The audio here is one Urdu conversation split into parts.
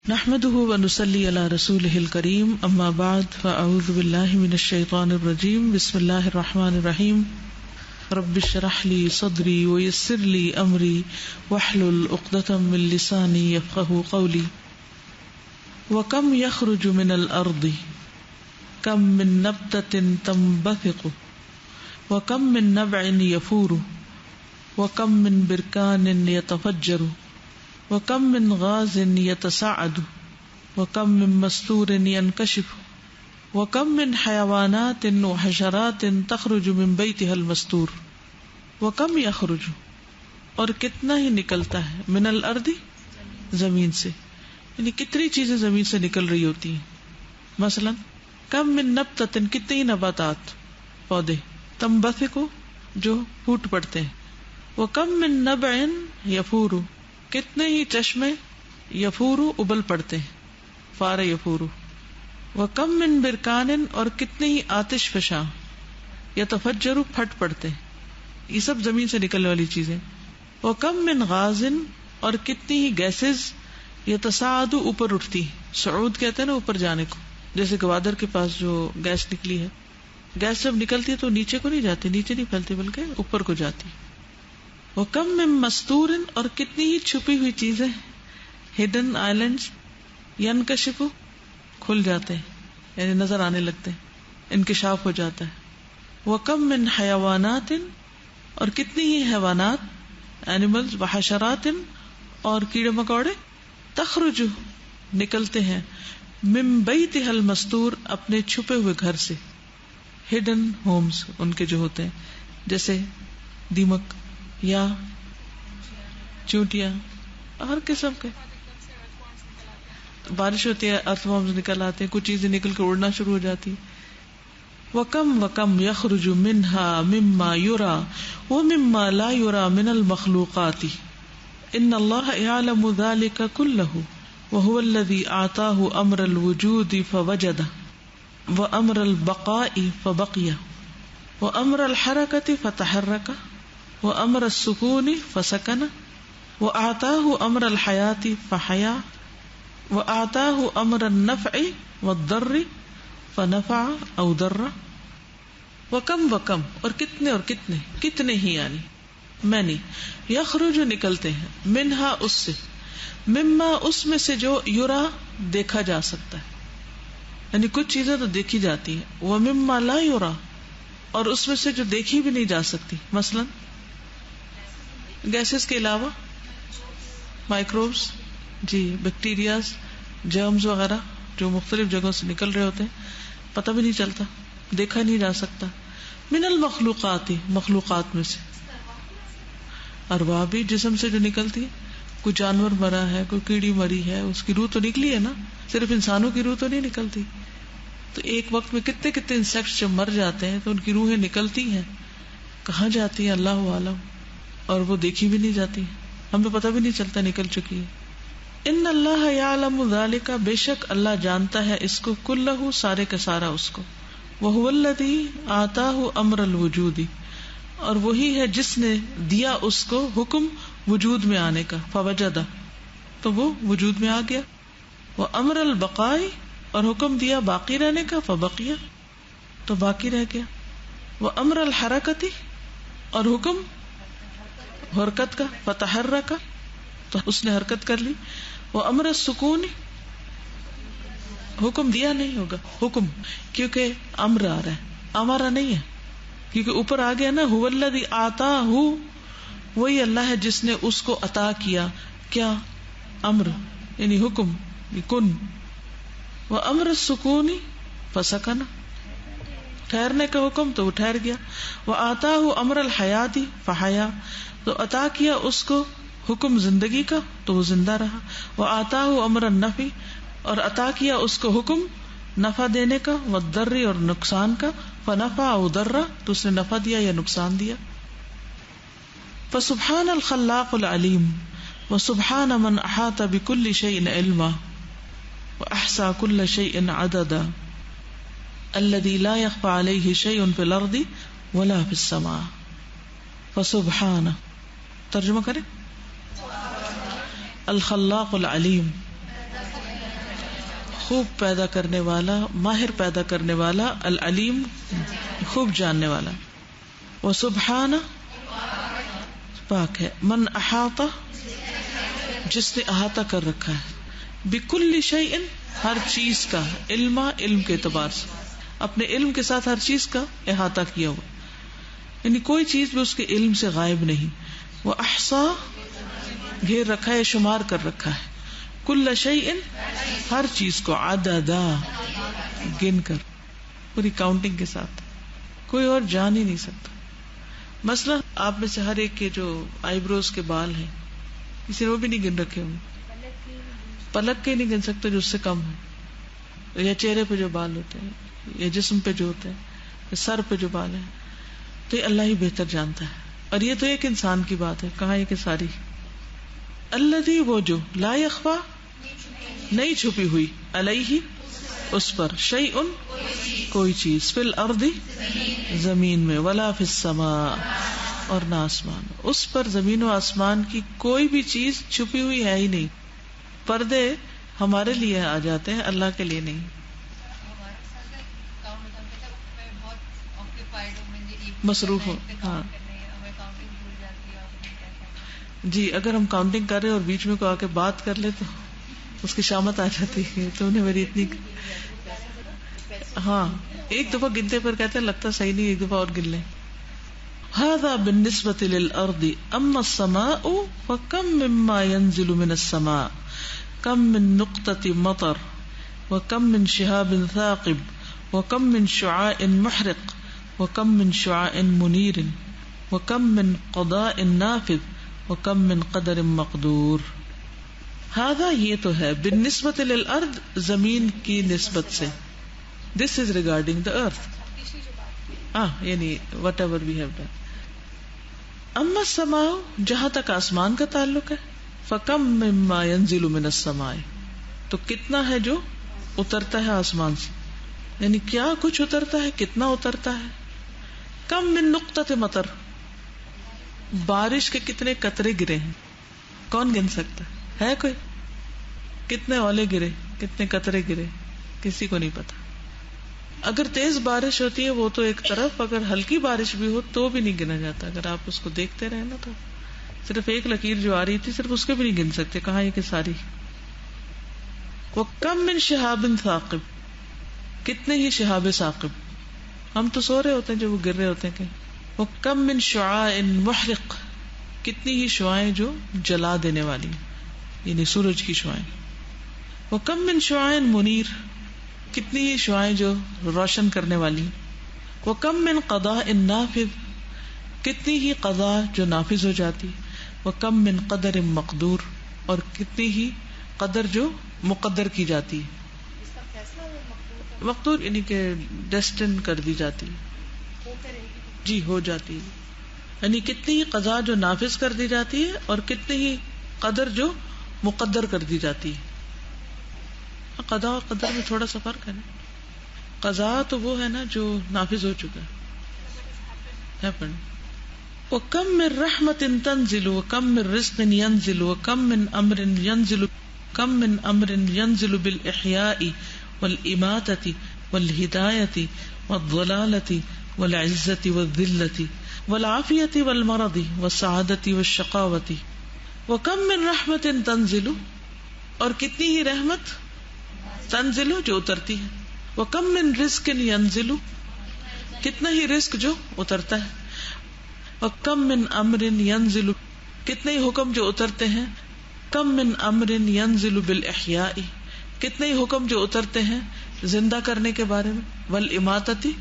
نحمده ونصلي على رسوله الكريم اما بعد فاعوذ بالله من الشيطان الرجيم بسم الله الرحمن الرحيم رب اشرح لي صدري ويسر لي امري واحلل عقدة من لساني يفقهوا قولي وكم يخرج من الارض كم من نبتة تنبثق وكم من نبع يفور وكم من بركان يتفجر وَكَم مِّن غَازٍ يَتَصَعَّدُ وَكَم مِّن مَّسْطُورٍ يَنكَشِفُ وَكَم مِّن حَيَوَانَاتٍ وَحَشَرَاتٍ تَخْرُجُ مِن بَيْتِهَا الْمَسْطُورِ وَكَم يَخْرُجُ اور کتنا ہی نکلتا ہے من الارض زمین سے، یعنی کتنی چیزیں زمین سے نکل رہی ہوتی ہیں. مثلا کم من نبتۃ کتنی نباتات پودے تنبثق جو پھوٹ پڑتے ہیں، وَكَم مِّن نَبْعٍ يَفُورُ کتنے ہی چشمے یفورو ابل پڑتے ہیں، فار یفورو. وَكَم مِّن برکان اور کتنے ہی آتش فشاں یتفجرو پھٹ پڑتے ہیں، یہ سب زمین سے نکلنے والی چیزیں. وَكَم مِّن غاز اور کتنی ہی گیسز یتصاعد اوپر اٹھتی، صعود کہتے ہیں نا اوپر جانے کو، جیسے گوادر کے پاس جو گیس نکلی ہے، گیس جب نکلتی ہے تو نیچے کو نہیں جاتی، نیچے نہیں پھیلتی بلکہ اوپر کو جاتی. وَكَم مِّن مَّسْطُورٍ اور کتنی ہی چھپی ہوئی چیزیں ہڈن آئلینڈز ينکشف کھل جاتے ہیں، یعنی نظر آنے لگتے ہیں، انکشاف ہو جاتا ہے. وَكَم مِّن حَيَوَانَاتٍ اور کتنی ہی حیوانات اینیملز وحشرات اور کیڑے مکوڑے تخرج نکلتے ہیں من بیتها المستور اپنے چھپے ہوئے گھر سے، ہڈن ہومز ان کے جو ہوتے ہیں، جیسے دیمک یا چونٹیاں، ہر قسم کے. بارش ہوتی ہے ارتھ وارمز نکل آتے ہیں، کچھ چیزیں نکل کے اڑنا شروع ہو جاتی. وَكَم يَخْرُجُ مِنْهَا مِمَّا يُرَى وَمِمَّا لَا يُرَى مِنَ الْمَخْلُوقَاتِ إِنَّ اللَّهَ يَعْلَمُ ذَلِكَ كُلَّهُ وَهُوَ الَّذِي أَعْطَاهُ أَمْرَ الْوُجُودِ فَوَجَدَ وَأَمْرَ الْبَقَاءِ بَقِيَ وَأَمْرَ الْحَرَكَةِ فَتَحَرَّكَ وَأَمْرَ السُّكُونِ فَسَكَنَ وَأَعْطَاهُ أَمْرَ الْحَيَاةِ فَحَيَا وَأَعْطَاهُ أَمْرَ النَّفْعِ وَالضَّرِّ فَنَفَعَ أَوْ ضَرَّ. وَكَم اور کتنے ہی یعنی مینی یخرج نکلتے ہیں منہا اس سے، مما اس میں سے جو یرا دیکھا جا سکتا ہے، یعنی کچھ چیزیں تو دیکھی جاتی ہیں، وَمِمَّا لَا يُرَى اور اس میں سے جو دیکھی بھی نہیں جا سکتی، مثلا گیسز کے علاوہ مائکروبس، جی بیکٹیریاز، جرمز وغیرہ جو مختلف جگہوں سے نکل رہے ہوتے ہیں، پتہ بھی نہیں چلتا، دیکھا نہیں جا سکتا. من المخلوقات مخلوقات میں سے، ارواح بھی جسم سے جو نکلتی ہے، کوئی جانور مرا ہے، کوئی کیڑی مری ہے، اس کی روح تو نکلی ہے نا، صرف انسانوں کی روح تو نہیں نکلتی. تو ایک وقت میں کتنے انسیکٹس جب مر جاتے ہیں تو ان کی روحیں نکلتی ہیں، کہاں جاتی ہیں اللہ عالم، اور وہ دیکھی بھی نہیں جاتی، ہمیں پتہ بھی نہیں چلتا نکل چکی ہے. ان اللہ یعلم ذلک بے شک اللہ جانتا ہے اس کو، کلہ سارے کا سارا اس کو. وہو الذی آتاہ امر الوجود اور وہی ہے جس نے دیا اس کو حکم وجود میں آنے کا، فوجدہ تو وہ وجود میں آ گیا، وامر البقاء اور حکم دیا باقی رہنے کا، فبقیہ تو باقی رہ گیا، وامر الحرکت اور حکم حرکت کا، فتحرک تو اس نے حرکت کر لی، وامر السکون حکم دیا نہیں ہوگا، حکم کیونکہ امر آ رہا ہے، امارا نہیں ہے کیونکہ اوپر آ گیا نا، هو الذی آتاہ وہی اللہ ہے جس نے اس کو عطا کیا، کیا امر یعنی حکم کن، وامر السکون فسکن ٹھہرنے کا حکم تو وہ ٹھہر گیا، وآتاہ امر الحیات فحیا تو عطا کیا اس کو حکم زندگی کا تو وہ زندہ رہا، وآتاہ امر النفع اور عطا کیا اس کو حکم نفع دینے کا، والضر اور نقصان کا، فنفع او ضر تو اس نے نفع دیا یا نقصان دیا. فسبحان الخلاق العلیم وسبحان من احاط بكل شيء علما واحصى كل شيء عددا الذي لا يخفى عليه شيء في الارض ولا في السماء. فسبحان ترجمہ کریں، الخلاق العلیم خوب پیدا کرنے والا، ماہر پیدا کرنے والا، العلیم خوب جاننے والا. وسبحانہ پاک ہے، من احاطہ جس نے احاطہ کر رکھا ہے، بکل شیء ہر چیز کا، علم کے اعتبار سے اپنے علم کے ساتھ ہر چیز کا احاطہ کیا ہوا، یعنی کوئی چیز بھی اس کے علم سے غائب نہیں. وہ احصا گھیر رکھا ہے، شمار کر رکھا ہے، کل شیء ہر چیز کو، عددا گن کر، پوری کاؤنٹنگ کے ساتھ، کوئی اور جان ہی نہیں سکتا. مثلا آپ میں سے ہر ایک کے جو آئی بروز کے بال ہیں، کسی نے وہ بھی نہیں گن رکھے ہوں، پلک کے نہیں گن سکتے جو اس سے کم ہے، یا چہرے پہ جو بال ہوتے ہیں، یا جسم پہ جو ہوتے ہیں، یا سر پہ جو بال ہیں، تو یہ اللہ ہی بہتر جانتا ہے. اور یہ تو ایک انسان کی بات ہے، کہاں یہ کہ ساری. الذی وہ جو، لا یخفا نہیں چھپی ہوئی، علیہ اس پر، شیء کوئی چیز، فی الارض زمین میں، ولا فی السماء اور نہ آسمان، اس پر زمین و آسمان کی کوئی بھی چیز چھپی ہوئی ہے ہی نہیں. پردے ہمارے لیے آ جاتے ہیں، اللہ کے لیے نہیں. مصروف ہو، ہاں جی، اگر ہم کاؤنٹنگ کر رہے اور بیچ میں کوئی آ کے بات کر لے تو اس کی شامت آ جاتی ہے. تو انہیں میری اتنی، ہاں ایک دفعہ گنتے پر کہتے ہیں لگتا صحیح نہیں، ایک دفعہ اور گن لیں. هذا بالنسبة للأرض أما السماء فكم مما ينزل من السماء كم من نقطة مطر وكم من شهاب ثاقب وكم من شعاع محرق وكم من شعاع منير وكم من قضاء نافذ وكم من قدر مقدور. هذا یہ تو ہے، بالنسبة للأرض زمین کی نسبت سے، this is regarding the earth، یعنی whatever we have done. اما السماء جہاں تک آسمان کا تعلق ہے، فکم مما ينزل من السماء تو کتنا ہے جو اترتا ہے آسمان سے، یعنی کیا کچھ اترتا ہے، کتنا اترتا ہے. کم من نقطۃ مطر بارش کے کتنے قطرے گرے ہیں، کون گن سکتا ہے کوئی؟ کتنے اولے گرے، کتنے قطرے گرے، کسی کو نہیں پتا. اگر تیز بارش ہوتی ہے وہ تو ایک طرف، اگر ہلکی بارش بھی ہو تو بھی نہیں گنا جاتا. اگر آپ اس کو دیکھتے رہے نا تو صرف ایک لکیر جو آ رہی تھی صرف اس کے بھی نہیں گن سکتے، کہاں یہ کہ ساری. وَكَم مِّن شِهَابٍ ثَاقِبٍ کتنے ہی شہاب ثاقب، ہم تو سو رہے ہوتے ہیں جو وہ گر رہے ہوتے ہیں. کہ وَكَم مِّن شُعَاعٍ مُحْرِقٍ کتنی ہی شعائیں جو جلا دینے والی، یعنی سورج کی شعائیں. وَكَم مِّن شُعَاعٍ مُنِيرٍ کتنی ہی شعائیں جو روشن کرنے والی. وَكَم مِّن قَضَاءٍ نَافِذٍ کتنی ہی قضاء جو نافذ ہو جاتی. وَكَم مِّن قَدَرٍ مَقْدُور اور کتنی ہی قدر جو مقدر کی جاتی. مقدور یعنی کہ ڈیسٹن کر دی جاتی، جی ہو جاتی، یعنی کتنی ہی قضاء جو نافذ کر دی جاتی ہے اور کتنی ہی قدر جو مقدر کر دی جاتی ہے. قضاء اور قدر میں تھوڑا سا فرق ہے نا. قضاء تو وہ ہے نا جو نافذ ہو چکا ہے. وَكَم مِّن رَحْمَةٍ تَنزِلُ وَكَم مِّن رِزْقٍ يَنزِلُ وَكَم مِّن أَمْرٍ يَنزِلُ كَم مِّن أَمْرٍ يَنزِلُ بِالْإِحْيَاءِ وَالْإِمَاتَةِ وَالْهِدَايَةِ وَالضَّلَالَةِ وَالْعِزَّةِ وَالذِّلَّةِ وَالْعَافِيَةِ وَالْمَرَضِ وَالسَّعَادَةِ وَالشَّقَاوَةِ. وَكَم مِّن رَحْمَةٍ تَنزِلُ اور کتنی ہی رحمت، تنزل جو اترتی ہے. وَكَم مِّن رِزْقٍ يَنزِلُ کتنا ہی رزق جو اترتا ہے. وَكَم مِّن أَمْرٍ يَنزِلُ کتنے ہی حکم جو اترتے ہیں. کم من امر ينزل بالإحیاء کتنے ہی حکم جو اترتے ہیں زندہ کرنے کے بارے میں، والاماتتی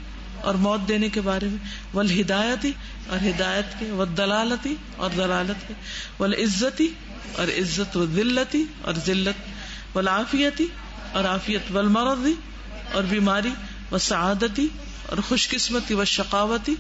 اور موت دینے کے بارے میں، والہدایتی اور ہدایت کے، والدلالتی اور دلالت کے، والعزتی اور عزت، والذلتی اور ذلت، والعافیتی اور عافیت، والمرض اور بیماری، والسعادتی اور خوش قسمتی، والشقاوتی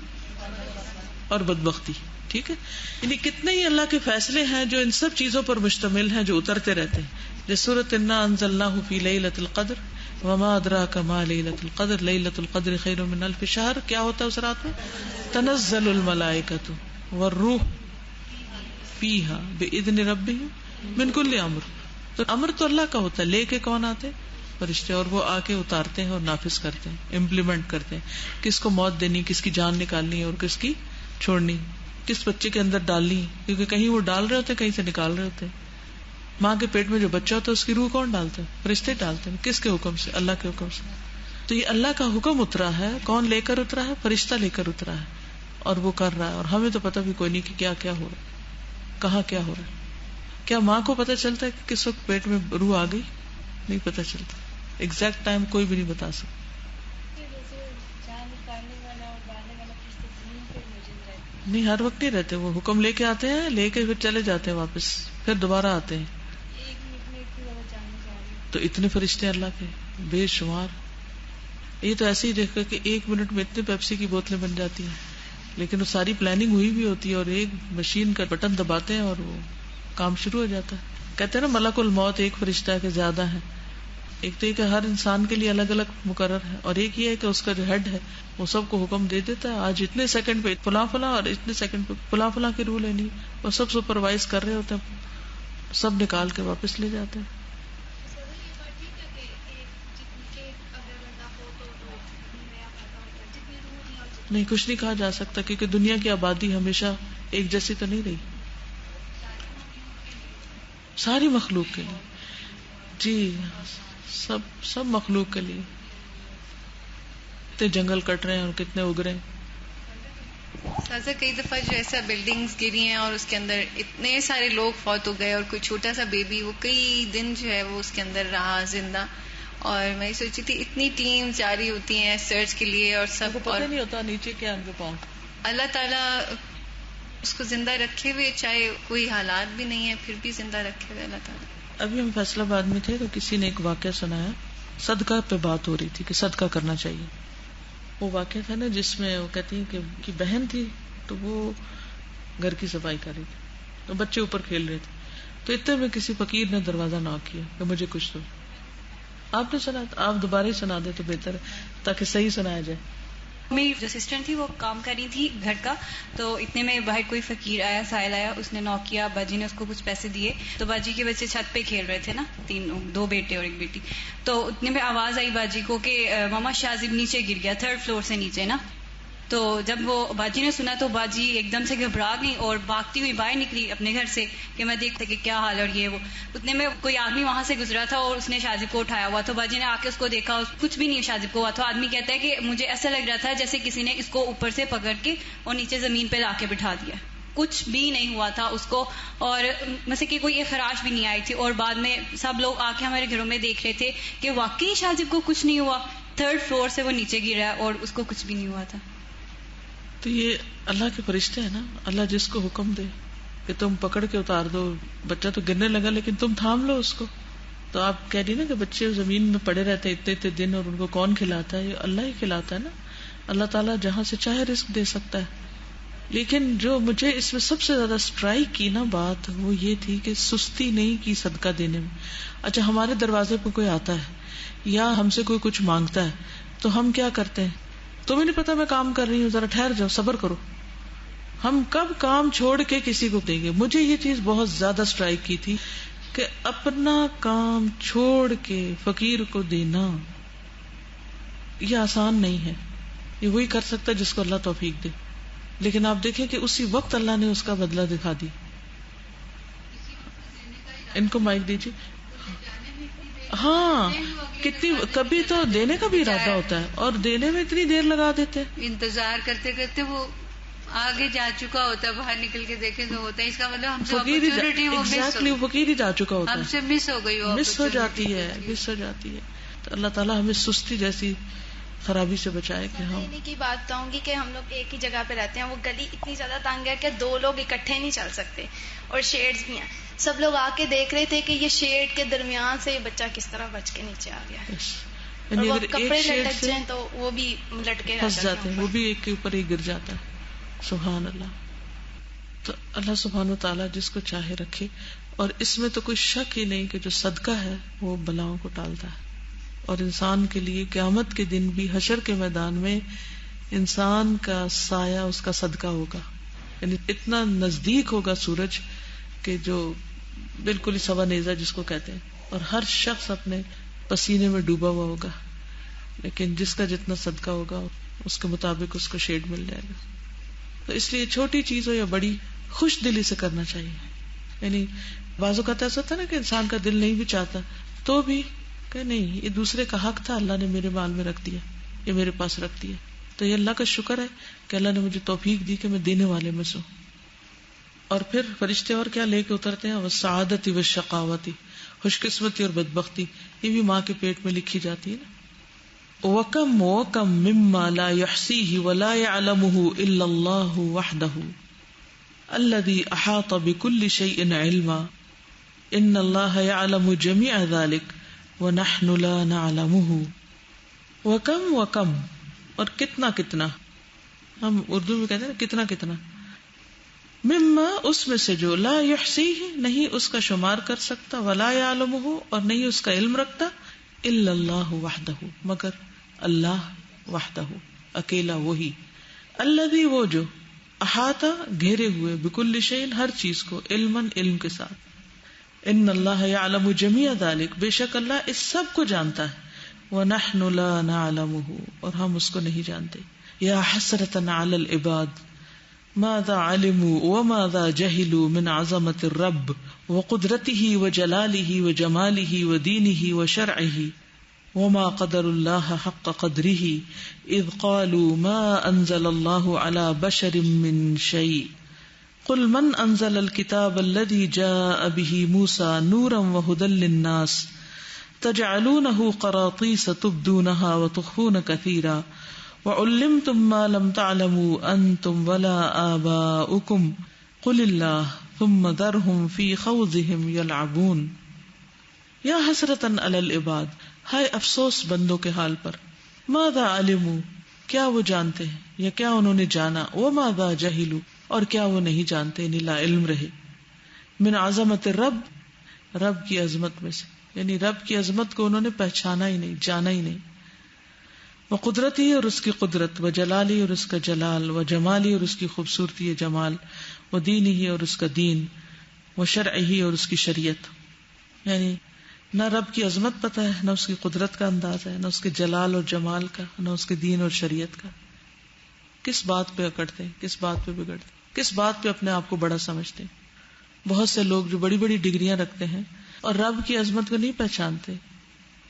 اور بدبختی. ٹھیک ہے، یعنی کتنے ہی اللہ کے فیصلے ہیں جو ان سب چیزوں پر مشتمل ہیں جو اترتے رہتے ہیں. جس سورۃ انا انزلناہ فی لیلۃ القدر وما ادراک ما لیلۃ القدر لیلۃ القدر خیر من الف شہر. کیا ہوتا ہے اس رات میں؟ تنزل الملائکۃ والروح فیہا باذن ربہم من کل امر. تو امر تو اللہ کا ہوتا ہے، لے کے کون آتے؟ فرشتے, اور وہ آ کے اتارتے ہیں اور نافذ کرتے ہیں, امپلیمنٹ کرتے ہیں, کس کو موت دینی, کس کی جان نکالنی اور کس کی چھوڑنی, کس بچے کے اندر ڈالنی, کیونکہ کہیں وہ ڈال رہے ہوتے ہیں, کہیں سے نکال رہے ہوتے ہیں. ماں کے پیٹ میں جو بچہ ہوتا ہے اس کی روح کون ڈالتا ہے؟ فرشتے ڈالتے ہیں. کس کے حکم سے؟ اللہ کے حکم سے. تو یہ اللہ کا حکم اترا ہے. کون لے کر اترا ہے؟ فرشتہ لے کر اترا ہے, اور وہ کر رہا ہے, اور ہمیں تو پتہ بھی کوئی نہیں کہ کیا کیا ہو رہا ہے, کہاں کیا ہو رہا ہے. کیا ماں کو پتہ چلتا ہے کہ کس وقت پیٹ میں روح آ گئی؟ نہیں پتہ چلتا. ایگزیکٹ ٹائم کوئی بھی نہیں بتا سکتا. نہیں, ہر وقت نہیں رہتے, وہ حکم لے کے آتے ہیں, لے کے پھر چلے جاتے ہیں واپس, پھر دوبارہ آتے ہیں. تو اتنے فرشتے اللہ کے بے شمار. یہ تو ایسے ہی دیکھا کہ 1 منٹ میں اتنے پیپسی کی بوتلیں بن جاتی ہیں, لیکن وہ ساری پلاننگ ہوئی بھی ہوتی ہے, اور ایک مشین کا بٹن دباتے ہیں اور وہ کام شروع ہو جاتا ہے. کہتے ہیں نا ملک الموت ایک فرشتہ ہے کہ زیادہ ہے. ایک تو یہ کہ ہر انسان کے لیے الگ الگ مقرر ہے, اور ایک یہ ہے کہ اس کا جو ہیڈ ہے وہ سب کو حکم دے دیتا ہے, آج اتنے سیکنڈ پہ فلاں فلاں, اور اتنے سیکنڈ پہ فلاں فلاں کی رول لینی, اور سب سپروائز کر رہے ہوتے ہیں, سب نکال کے واپس لے جاتے ہیں. نہیں, کچھ نہیں کہا جا سکتا, کیونکہ دنیا کی آبادی ہمیشہ ایک جیسی تو نہیں رہی. ساری مخلوق کے لیے, جی سب مخلوق کے لیے. کتنے جنگل کٹ رہے ہیں اور کتنے اگ رہے ہیں. سازا کئی دفعہ جو ایسا بلڈنگز گری ہیں اور اس کے اندر اتنے سارے لوگ فوت ہو گئے, اور کوئی چھوٹا سا بیبی وہ کئی دن جو ہے وہ اس کے اندر رہا زندہ. اور میں سوچی تھی اتنی ٹیم جاری ہوتی ہیں سرچ کے لیے, اور سب پتہ نہیں ہوتا نیچے کیا ان کے پاؤں. اللہ تعالیٰ اس کو زندہ رکھے ہوئے, چاہے کوئی حالات بھی نہیں ہے پھر بھی زندہ رکھے ہوئے اللہ تعالیٰ. ابھی ہم فیصلہ آباد میں تھے تو کسی نے ایک واقعہ سنایا, صدقہ پہ بات ہو رہی تھی کہ صدقہ کرنا چاہیے. وہ واقعہ تھا نا جس میں وہ کہتی ہیں کہ بہن تھی تو وہ گھر کی صفائی کر رہی تھی, تو بچے اوپر کھیل رہے تھے, تو اتنے میں کسی فقیر نے دروازہ ناک کیا کہ مجھے کچھ دو. آپ نے سنا, آپ دوبارہ ہی سنا دیں تو بہتر ہے تاکہ صحیح سنایا جائے. میری جو سسٹر تھی وہ کام کر رہی تھی گھر کا, تو اتنے میں باہر کوئی فقیر آیا, سائل آیا, اس نے نوک کیا, باجی نے اس کو کچھ پیسے دیے, تو باجی کے بچے چھت پہ کھیل رہے تھے نا, 2 بیٹے اور 1 بیٹی. تو اتنے میں آواز آئی باجی کو کہ ماما شازب نیچے گر گیا, 3rd فلور سے نیچے نا. تو جب وہ باجی نے سنا تو باجی ایک دم سے گھبرا گئی اور بھاگتی ہوئی باہر نکلی اپنے گھر سے کہ میں دیکھتا کہ کیا حال ہے, اور یہ وہ. اتنے میں کوئی آدمی وہاں سے گزرا تھا اور اس نے شازب کو اٹھایا ہوا, تو باجی نے آ کے اس کو دیکھا, کچھ بھی نہیں شازب کو ہوا. تو آدمی کہتا ہے کہ مجھے ایسا لگ رہا تھا جیسے کسی نے اس کو اوپر سے پکڑ کے اور نیچے زمین پہ لا کے بٹھا دیا, کچھ بھی نہیں ہوا تھا اس کو, اور مثلا کہ کوئی خراش بھی نہیں آئی تھی. اور بعد میں سب لوگ آ کے ہمارے گھروں میں دیکھ رہے تھے کہ واقعی شازب کو کچھ نہیں ہوا, 3rd فلور سے وہ نیچے گرا اور اس کو کچھ بھی نہیں ہوا تھا. تو یہ اللہ کے فرشتے ہیں نا, اللہ جس کو حکم دے کہ تم پکڑ کے اتار دو, بچہ تو گرنے لگا لیکن تم تھام لو اس کو. تو آپ کہہ رہی نا کہ بچے زمین میں پڑے رہتے اتنے اتنے دن, اور ان کو کون کھلاتا ہے؟ یہ اللہ ہی کھلاتا ہے نا. اللہ تعالیٰ جہاں سے چاہے رزق دے سکتا ہے. لیکن جو مجھے اس میں سب سے زیادہ اسٹرائک کی نا بات, وہ یہ تھی کہ سستی نہیں کی صدقہ دینے میں. اچھا, ہمارے دروازے پہ کوئی آتا ہے یا ہم سے کوئی کچھ مانگتا ہے تو ہم کیا کرتے ہیں؟ تمہیں نہیں پتا میں کام کر رہی ہوں, ذرا ٹھہر جاؤ, صبر کرو. ہم کب کام چھوڑ کے کسی کو دیں گے؟ مجھے یہ چیز بہت زیادہ اسٹرائک کی تھی کہ اپنا کام چھوڑ کے فقیر کو دینا یہ آسان نہیں ہے. یہ وہی کر سکتا جس کو اللہ توفیق دے. لیکن آپ دیکھیں کہ اسی وقت اللہ نے اس کا بدلہ دکھا دی. ان کو مائک دیجیے. ہاں, کتنی کبھی تو دینے کا بھی ارادہ ہوتا ہے اور دینے میں اتنی دیر لگا دیتے, انتظار کرتے کرتے وہ آگے جا چکا ہوتا ہے, باہر نکل کے دیکھے تو ہوتا ہے. اس کا مطلب ہم سے فقیر ہی جا چکا ہوتا ہے, ہم سے مس ہو گئی, مس ہو جاتی ہے. تو اللہ تعالیٰ ہمیں سستی جیسی خرابی سے بچائے کہ ہم کی بات بتاؤں گی کہ ہم لوگ ایک ہی جگہ پہ رہتے ہیں, وہ گلی اتنی زیادہ تنگ ہے کہ 2 لوگ اکٹھے نہیں چل سکتے, اور شیڈز بھی ہیں. سب لوگ آ کے دیکھ رہے تھے کہ یہ شیڈ کے درمیان سے یہ بچہ کس طرح بچ کے نیچے آ گیا ہے. اور وہ کپڑے لٹک جائیں تو وہ بھی لٹکے پھنس جاتے ہیں, وہ بھی ایک کے اوپر ایک گر جاتا ہے. سبحان اللہ. تو اللہ سبحانہ و تعالیٰ جس کو چاہے رکھے, اور اس میں تو کوئی شک ہی نہیں کہ جو صدقہ ہے وہ بلاؤں کو ٹالتا ہے. اور انسان کے لیے قیامت کے دن بھی حشر کے میدان میں انسان کا سایہ اس کا صدقہ ہوگا. یعنی اتنا نزدیک ہوگا سورج کہ جو بالکل ہی سوا نیزہ جس کو کہتے ہیں, اور ہر شخص اپنے پسینے میں ڈوبا ہوا ہوگا، لیکن جس کا جتنا صدقہ ہوگا اس کے مطابق اس کو شیڈ مل جائے گا. تو اس لیے چھوٹی چیز ہو یا بڑی، خوش دلی سے کرنا چاہیے. یعنی بعض اوقات ایسا ہوتا ہے نا کہ انسان کا دل نہیں بھی چاہتا تو بھی کہ نہیں، یہ دوسرے کا حق تھا، اللہ نے میرے مال میں رکھ دیا، یہ میرے پاس رکھ دیا، تو یہ اللہ کا شکر ہے کہ اللہ نے مجھے توفیق دی کہ میں دینے والے میں سے ہوں. اور پھر فرشتے اور کیا لے کے اترتے ہیں، والسعادت والشقاوت، خوش قسمتی اور بدبختی، یہ بھی ماں کے پیٹ میں لکھی جاتی ہے نا. وَكَمْ وَكَمْ مِمَّا لَا يُحْصِيهِ وَلَا يَعْلَمُهُ إِلَّا اللَّهُ وَحْدَهُ الَّذِي أَحَاطَ بِكُلِّ شَيْءٍ عِلْمًا إِنَّ اللَّهَ يَعْلَمُ جَمِيعَ ذَلِكَ وَنَحْنُ لَا نَعْلَمُهُ. وَكَمْ وَكَمْ، اور کتنا کتنا، ہم اردو میں کہتے ہیں کتنا کتنا، مما اس میں سے جو، لا یحصیہ نہیں اس کا شمار کر سکتا، ولا یعلمہ اور نہیں اس کا علم رکھتا، الا اللہ وحدہ مگر اللہ وحدہ اکیلا وہی، الذی وہ جو، احاطہ گھیرے ہوئے، بکل شیء ہر چیز کو، علماً علم کے ساتھ. ان اللہ یعلم جمیع ذلک بے شک اللہ اس سب کو جانتا ہے، ونحن لا نعلمہ اور ہم اس کو نہیں جانتے. یا حسرۃ علی العباد ماذا علموا وماذا جهلوا من عظمة الرب وقدرته وجلاله وجماله ودينه وشرعه وما قدر الله حق قدره إذ قالوا ما أنزل الله على بشر من شيء قل من أنزل الكتاب الذي جاء به موسى نورا وهدى للناس تجعلونه قراطيس تبدونها وتخفون كثيرا وعلمتم ما لم تعلموا انتم ولا آباؤكم قل الله ثم ذرهم في خوضهم يلعبون. یا حسرتاً علی العباد، ہائے افسوس بندوں کے حال پر، ماذا علموا کیا وہ جانتے ہیں یا کیا انہوں نے جانا، وماذا جہلوا اور کیا وہ نہیں جانتے، یعنی لا علم رہے، من عظمت الرب رب کی عظمت میں سے، یعنی رب کی عظمت کو انہوں نے پہچانا ہی نہیں، جانا ہی نہیں، وہ قدرت ہی اور اس کی قدرت، وہ جلالی اور اس کا جلال، وہ جمالی اور اس کی خوبصورتی جمال، وہ دین ہی اور اس کا دین، وہ شرع ہی اور اس کی شریعت. یعنی نہ رب کی عظمت پتہ ہے، نہ اس کی قدرت کا انداز ہے، نہ اس کے جلال اور جمال کا، نہ اس کے دین اور شریعت کا. کس بات پہ اکڑتے ہیں، کس بات پہ بگڑتے ہیں، کس بات پہ اپنے آپ کو بڑا سمجھتے ہیں. بہت سے لوگ جو بڑی بڑی ڈگریاں رکھتے ہیں اور رب کی عظمت کو نہیں پہچانتے،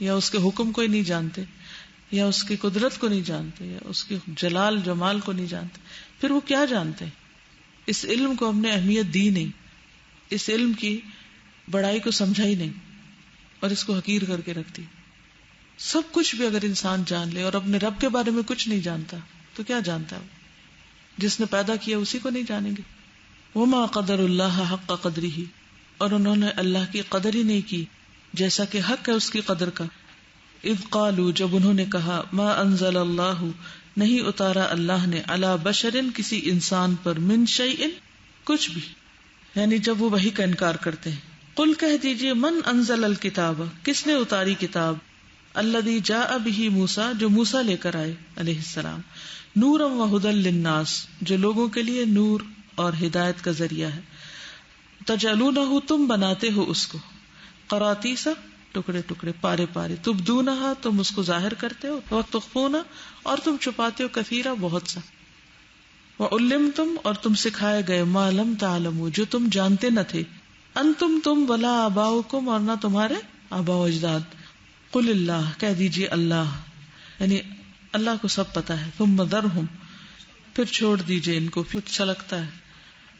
یا اس کے حکم کو ہی نہیں جانتے، یا اس کی قدرت کو نہیں جانتے، یا اس کے جلال جمال کو نہیں جانتے، پھر وہ کیا جانتے ہیں؟ اس علم کو ہم نے اہمیت دی نہیں، اس علم کی بڑائی کو سمجھا ہی نہیں، اور اس کو حقیر کر کے رکھ دی. سب کچھ بھی اگر انسان جان لے اور اپنے رب کے بارے میں کچھ نہیں جانتا تو کیا جانتا ہے؟ جس نے پیدا کیا اسی کو نہیں جانیں گے. وما قدر اللہ حق قدرہ، اور انہوں نے اللہ کی قدر ہی نہیں کی جیسا کہ حق ہے اس کی قدر کا. اذ قالوا جب انہوں نے کہا، ما انزل اللہ نہیں اتارا اللہ نے، علی بشر کسی انسان پر، من شیء کچھ بھی، یعنی جب وہ وحی کا انکار کرتے ہیں. قل کہہ دیجئے، من انزل الکتاب کس نے اتاری کتاب، الذی جاء بہ موسیٰ جو موسیٰ لے کر آئے علیہ السلام، نورا وہدی للناس جو لوگوں کے لیے نور اور ہدایت کا ذریعہ ہے. تجعلونہ تم بناتے ہو اس کو، قراطیس ٹکڑے ٹکڑے، پارے پارے، تبدونہا تم اس کو ظاہر کرتے ہو، وتخفون اور تم چھپاتے ہو، کثیرا بہت سا، وعلمتم اور تم سکھائے گئے، ما لم تعلموا جو تم جانتے نہ تھے، انتم تم ولا آباؤکم اور نہ تمہارے آبا و اجداد. قل اللہ کہہ دیجئے اللہ، یعنی اللہ کو سب پتا ہے. ثم ذرہم پھر چھوڑ دیجئے ان کو. پھر اچھا لگتا ہے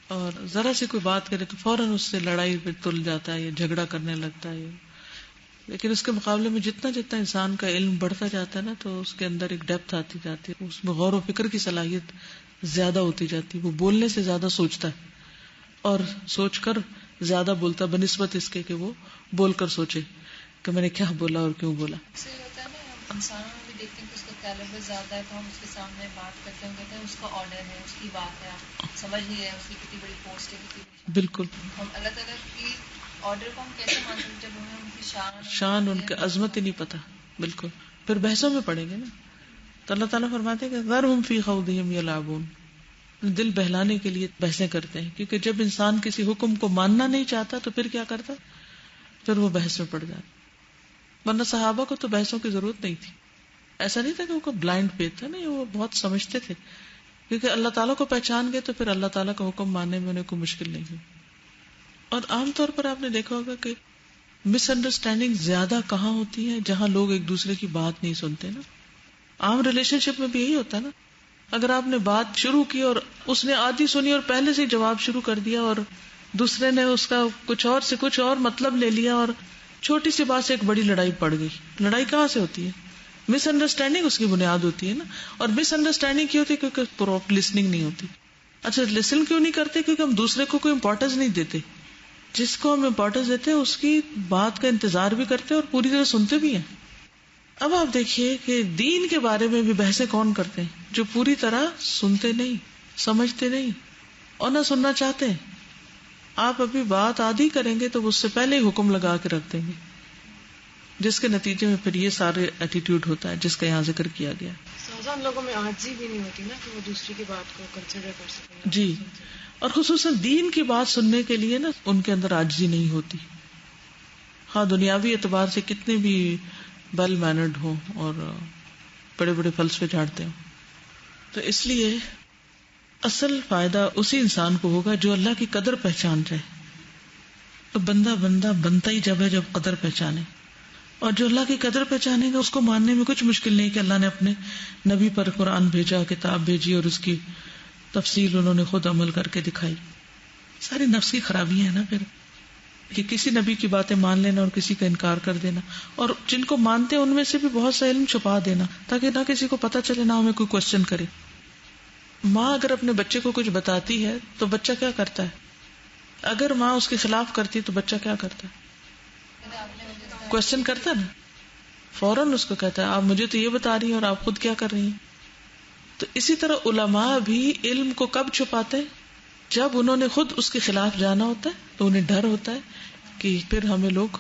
اور ذرا سے کوئی بات کرے تو فوراً اس سے لڑائی پہ تل جاتا ہے یا جھگڑا کرنے لگتا ہے، لیکن اس کے مقابلے میں جتنا جتنا انسان کا علم بڑھتا جاتا ہے نا تو اس کے اندر ایک ڈیپتھ آتی جاتی ہے، اس میں غور و فکر کی صلاحیت زیادہ ہوتی جاتی ہے. وہ بولنے سے زیادہ سوچتا ہے اور سوچ کر زیادہ بولتا بنسبت اس کے کہ وہ بول کر سوچے کہ میں نے کیا بولا اور کیوں بولا. ہوتا ہے نا، انسانوں میں بھی دیکھتے ہیں کہ اس کا کیلیبر زیادہ ہے تو ہم اس کے سامنے بات کرتے ہیں، کہتے ہیں اس کا آرڈر ہے، اس کی بات ہے، آپ سمجھ نہیں رہے اس کی کتنی بڑی پوسٹ ہے، کتنی بڑی. بالکل ہم اللہ تعالیٰ کی آرڈر کو ہم کیسے مانتے ہیں جب ہمیں ان کی شان ان کی عظمت ہی نہیں پتا. بالکل پھر بحثوں میں پڑیں گے نا. تو اللہ تعالیٰ فرماتے ہیں کہ ذرہم فی خوضہم یلعبون، دل بہلانے کے لیے بحثیں کرتے ہیں، کیونکہ جب انسان کسی حکم کو ماننا نہیں چاہتا تو پھر کیا کرتا، پھر وہ بحث میں پڑ جاتا. ورنہ صحابہ کو تو بحثوں کی ضرورت نہیں تھی. ایسا نہیں تھا کہ وہ بلائنڈ فیتھ تھا، نہیں، وہ بہت سمجھتے تھے، کیونکہ اللہ تعالیٰ کو پہچان گئے تو پھر اللہ تعالیٰ کا حکم ماننے میں انہیں کوئی مشکل نہیں ہوئی. اور عام طور پر آپ نے دیکھا ہوگا کہ مس انڈرسٹینڈنگ زیادہ کہاں ہوتی ہے؟ جہاں لوگ ایک دوسرے کی بات نہیں سنتے نا. عام ریلیشن شپ میں بھی یہی ہوتا ہے نا. اگر آپ نے بات شروع کی اور اس نے آدھی سنی اور پہلے سے جواب شروع کر دیا، اور دوسرے نے اس کا کچھ اور سے کچھ اور مطلب لے لیا، اور چھوٹی سی بات سے ایک بڑی لڑائی پڑ گئی. لڑائی کہاں سے ہوتی ہے؟ مس انڈرسٹینڈنگ اس کی بنیاد ہوتی ہے نا. اور مس انڈرسٹینڈنگ کی ہوتی ہے کیونکہ پراپر لسننگ نہیں ہوتی. اچھا، لسن کیوں نہیں کرتے؟ کیونکہ ہم دوسرے کو کوئی امپورٹنس نہیں دیتے. جس کو ہم امپورٹنس دیتے ہیں اس کی بات کا انتظار بھی کرتے اور پوری طرح سنتے بھی ہیں. اب آپ دیکھیے کہ دین کے بارے میں بھی بحثیں کون کرتے ہیں؟ جو پوری طرح سنتے نہیں، سمجھتے نہیں اور نہ سننا چاہتے ہیں. آپ ابھی بات آدھی کریں گے تو اس سے پہلے ہی حکم لگا کے رکھ دیں گے، جس کے نتیجے میں پھر یہ سارے ایٹیٹیوڈ ہوتا ہے جس کا یہاں ذکر کیا گیا. ہم لوگوں میں عاجزی بھی نہیں ہوتی نا کہ وہ دوسری کی بات کو کنسیڈر کر سکیں. جی، اور خصوصاً دین کی بات سننے کے لیے نا ان کے اندر عاجزی نہیں ہوتی. ہاں، دنیاوی اعتبار سے کتنے بھی ویل مینرڈ ہوں اور بڑے بڑے فلسفے جھاڑتے ہوں، تو اس لیے اصل فائدہ اسی انسان کو ہوگا جو اللہ کی قدر پہچان جائے. تو بندہ بنتا ہی جب ہے جب قدر پہچانے، اور جو اللہ کی قدر پہچانے گا اس کو ماننے میں کچھ مشکل نہیں کہ اللہ نے اپنے نبی پر قرآن بھیجا، کتاب بھیجی، اور اس کی تفصیل انہوں نے خود عمل کر کے دکھائی. ساری نفس کی خرابیاں ہیں نا پھر، کہ کسی نبی کی باتیں مان لینا اور کسی کا انکار کر دینا، اور جن کو مانتے ہیں ان میں سے بھی بہت سا علم چھپا دینا تاکہ نہ کسی کو پتہ چلے، نہ ہمیں کوئی کوشچن کرے. ماں اگر اپنے بچے کو کچھ بتاتی ہے تو بچہ کیا کرتا ہے؟ اگر ماں اس کے خلاف کرتی ہے تو بچہ کیا کرتا ہے؟ کوشچن کرتا ہے نا، فوراً اس کو کہتا ہے آپ مجھے تو یہ بتا رہی ہیں اور آپ خود کیا کر رہی ہیں. تو اسی طرح علماء بھی علم کو کب چھپاتے ہیں؟ جب انہوں نے خود اس کے خلاف جانا ہوتا ہے تو انہیں ڈر ہوتا ہے کہ پھر ہمیں لوگ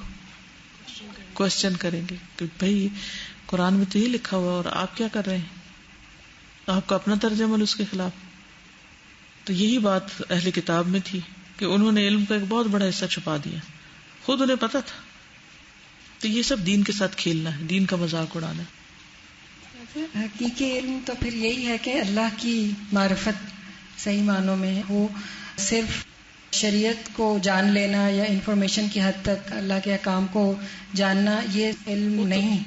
کوشچن کریں گے کہ بھائی قرآن میں تو یہ لکھا ہوا اور آپ کیا کر رہے ہیں، آپ کا اپنا طرز عمل اس کے خلاف. تو یہی بات اہل کتاب میں تھی کہ انہوں نے علم کا ایک بہت بڑا حصہ چھپا دیا، خود انہیں پتا تھا. تو یہ سب دین کے ساتھ کھیلنا ہے، دین کا مذاق اڑانا ہے. حقیقی علم تو پھر یہی ہے کہ اللہ کی معرفت صحیح معنوں میں وہ صرف شریعت کو جان لینا یا انفارمیشن کی حد تک اللہ کے احکام کو جاننا یہ علم نہیں.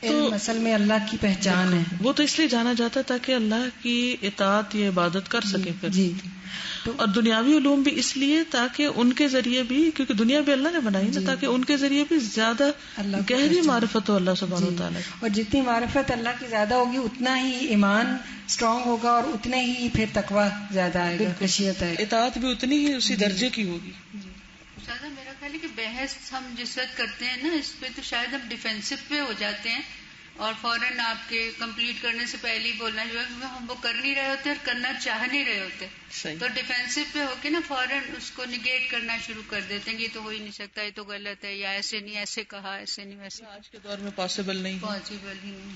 علم اصل میں اللہ کی پہچان ہے. وہ تو اس لیے جانا جاتا ہے تاکہ اللہ کی اطاعت یا عبادت کر سکے پھر. جی. اور دنیاوی علوم بھی اس لیے تاکہ ان کے ذریعے بھی، کیونکہ دنیا بھی اللہ نے بنائی نا، تاکہ ان کے ذریعے بھی زیادہ گہری معرفت ہو اللہ سبحانہ و تعالیٰ. اور جتنی معرفت اللہ کی زیادہ ہوگی اتنا ہی ایمان اسٹرانگ ہوگا اور اتنے ہی پھر تقویٰ زیادہ آئے گا، خشیت آئے گا. اطاعت بھی اتنی ہی اسی درجے کی ہوگی. استاذہ میرا خیال ہے کہ بحث ہم جس وقت کرتے ہیں نا اس پہ تو شاید ہم ڈیفینسو پہ ہو جاتے ہیں اور فوراً آپ کے کمپلیٹ کرنے سے پہلے ہی بولنا جو ہے ہم وہ کر نہیں رہے ہوتے اور کرنا چاہ نہیں رہے ہوتے. تو ڈیفینسو پہ ہو کے نا فوراً اس کو نگیٹ کرنا شروع کر دیتے ہیں کہ یہ تو ہو ہی نہیں سکتا، یہ تو غلط ہے، یا ایسے نہیں، ایسے کہا، ایسے نہیں، ویسے. آج کے دور میں پاسبل نہیں، پاسبل ہی نہیں.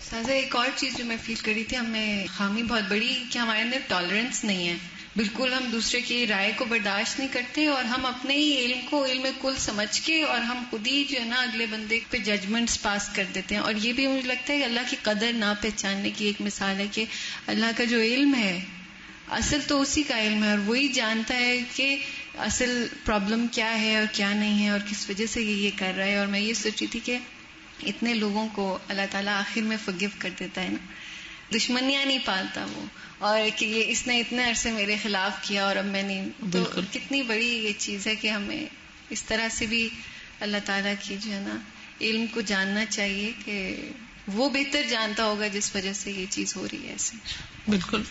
سازا ایک اور چیز جو میں فیل کری تھی، ہمیں خامی بہت بڑی کہ ہمارے اندر ٹالرنس نہیں ہے. بالکل ہم دوسرے کی رائے کو برداشت نہیں کرتے اور ہم اپنے ہی علم کو علم کل سمجھ کے اور ہم خود ہی جو ہے نا اگلے بندے پہ ججمنٹس پاس کر دیتے ہیں. اور یہ بھی مجھے لگتا ہے کہ اللہ کی قدر نہ پہچاننے کی ایک مثال ہے کہ اللہ کا جو علم ہے اصل تو اسی کا علم ہے اور وہی جانتا ہے کہ اصل پرابلم کیا ہے اور کیا نہیں ہے اور کس وجہ سے یہ کر رہا ہے. اور میں یہ سوچی تھی کہ اتنے لوگوں کو اللہ تعالیٰ آخر میں فگیو کر دیتا ہے نا، دشمنیاں نہیں پالتا وہ، اور کہ یہ اس نے اتنے عرصے میرے خلاف کیا اور اب میں نہیں. تو کتنی بڑی یہ چیز ہے کہ ہمیں اس طرح سے بھی اللہ تعالیٰ کی جو ہے نا علم کو جاننا چاہیے کہ وہ بہتر جانتا ہوگا جس وجہ سے یہ چیز ہو رہی ہے ایسے. بالکل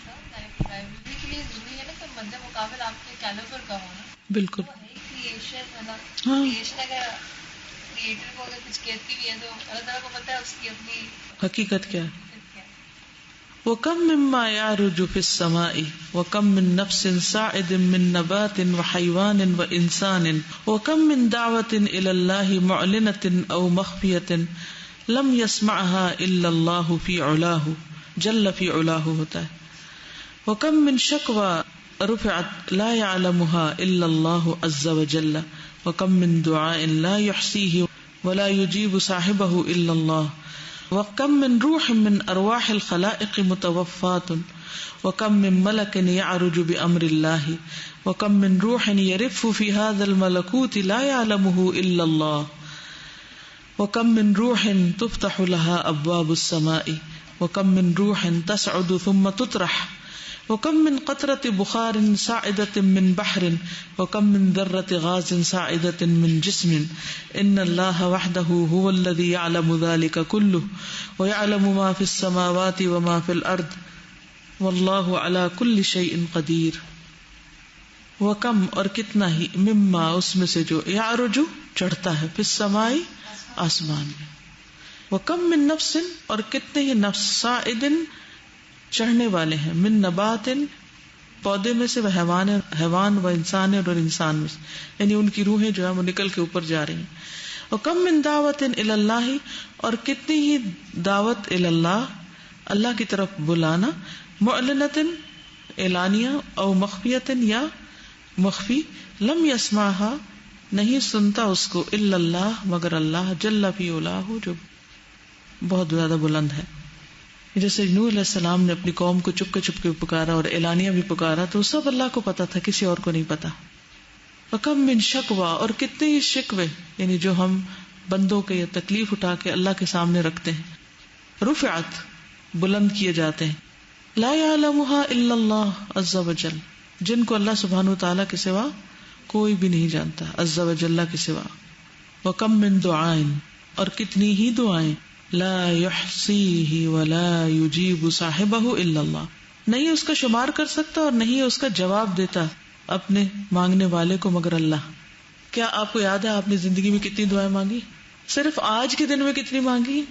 ضروری ہے نا کہ مد مقابل آپ کے کیلیبر کا ہونا. بالکل کریشن ہے نا، کریشن اگر کریٹر کو اگر کچھ کہتی بھی ہے تو اللہ تعالیٰ کو پتا ہے اس کی اپنی حقیقت کیا ہے. وَكَم مِّمَّا يَعْرُجُ فِي السَّمَاءِ وَكَم مِّن نَّفْسٍ صَاعِدٍ مِّن نَّبَاتٍ وَحَيْوَانٍ وَإِنسَانٍ وَكَم مِّن دَعْوَةٍ إِلَى اللَّهِ مُعْلِنَةٍ أَوْ مَخْفِيَةٍ لَّمْ يَسْمَعْهَا إِلَّا اللَّهُ فِي عُلَاهُ جَلَّ فِي عُلَاهُ ہوتا ہے. وَكَم مِّن شَكْوَى رُفِعَتْ لَا يَعْلَمُهَا إِلَّا اللَّهُ عَزَّ وَجَلَّ وَكَم مِّن دُعَاءٍ لَّا يُحْصِيهِ ولا يجيب صاحبه إلا الله وكم من روح من أرواح الخلائق متوفات وكم من ملك يعرج بأمر الله وكم من روح يرف في هذا الملكوت لا يعلمه إلا الله وكم من روح تفتح لها أبواب السماء وكم من روح تسعد ثم تطرح وكم من قطرة بخار ساعدة من بحر وكم من ذرة غاز ساعدة من جسم إن الله وحده هو الذي يعلم ذلك كله ويعلم ما في السماوات وما في الأرض والله على كل شيء قدير. وكم اور کتنا ہی مما اس میں سے جو يعرج چڑھتا ہے في السماء آسمان میں وكم من نفس اور کتنے ہی نفس صاعد چڑھنے والے ہیں من نبات پودے میں سے وہ حیوان و انسان اور انسان میں سے یعنی ان کی روحیں جو ہے وہ نکل کے اوپر جا رہی ہیں. وکم من دعوت الی اللہ اور کتنی ہی دعوت الی اللہ اللہ کی طرف بلانا معلنۃ اعلانیہ او مخفیۃ یا مخفی لم یسمعها نہیں سنتا اس کو الا اللہ مگر اللہ جل فی علاه جو بہت زیادہ بلند ہے. جیسے نوح علیہ السلام نے اپنی قوم کو چپ کے پکارا اور اعلانیہ بھی پکارا تو سب اللہ کو پتا تھا، کسی اور کو نہیں پتا. وکم من شکوہ اور کتنے ہی شکوے یعنی جو ہم بندوں کے تکلیف اٹھا کے اللہ کے سامنے رکھتے ہیں رفعت بلند کیے جاتے ہیں لا یعلمها الا اللہ عز وجل جن کو اللہ سبحانہ وتعالی کے سوا کوئی بھی نہیں جانتا عز وجل کے سوا. وکم من دعائیں اور کتنی ہی دعائیں لا يحصیہ ولا يجیب صاحبہ الا اللہ نہیں اس کا شمار کر سکتا اور نہیں اس کا جواب دیتا اپنے مانگنے والے کو مگر اللہ. کیا آپ کو یاد ہے آپ نے زندگی میں کتنی دعائیں مانگی؟ صرف آج کے دن میں کتنی مانگی؟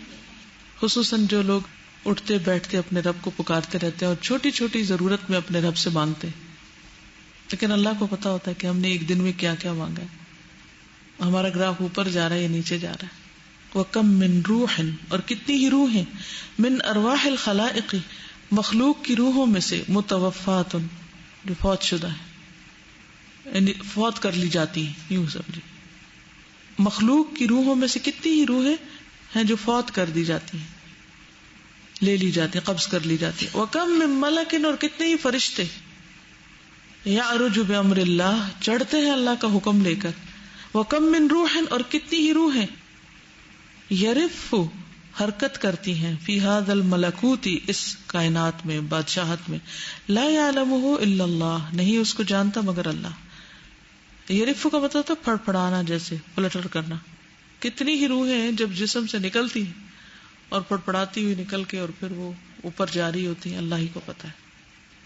خصوصاً جو لوگ اٹھتے بیٹھتے اپنے رب کو پکارتے رہتے ہیں اور چھوٹی چھوٹی ضرورت میں اپنے رب سے مانگتے، لیکن اللہ کو پتا ہوتا ہے کہ ہم نے ایک دن میں کیا کیا مانگا ہے، ہمارا گراف اوپر جا رہا ہے یا نیچے جا رہا ہے. وَكَم مِّن رُوحٍ اور کتنی ہی روحیں من ارواح الخلائق مخلوق کی روحوں میں سے متوفات جو فوت شدہ ہے یعنی فوت کر لی جاتی ہیں، یوں سمجھے مخلوق کی روحوں میں سے کتنی ہی روحیں ہیں جو فوت کر دی جاتی ہیں، لے لی جاتی ہیں، قبض کر لی جاتی ہیں. وَكَم مِّن مَلَكٍ اور کتنے ہی فرشتے يَعْرُجُ بِأَمْرِ اللَّهِ چڑھتے ہیں اللہ کا حکم لے کر. وَكَم مِّن رُوحٍ اور کتنی ہی روحیں یرف حرکت کرتی ہیں فی ھذا الملکوت اس کائنات میں بادشاہت میں لا یعلمہ الا اللہ نہیں اس کو جانتا مگر اللہ. یرف کا مطلب تھا پھڑ پھڑانا جیسے پلٹر کرنا. کتنی ہی روحیں ہیں جب جسم سے نکلتی ہیں اور پھڑ پھڑاتی ہوئی نکل کے اور پھر وہ اوپر جاری ہوتی ہیں، اللہ ہی کو پتا ہے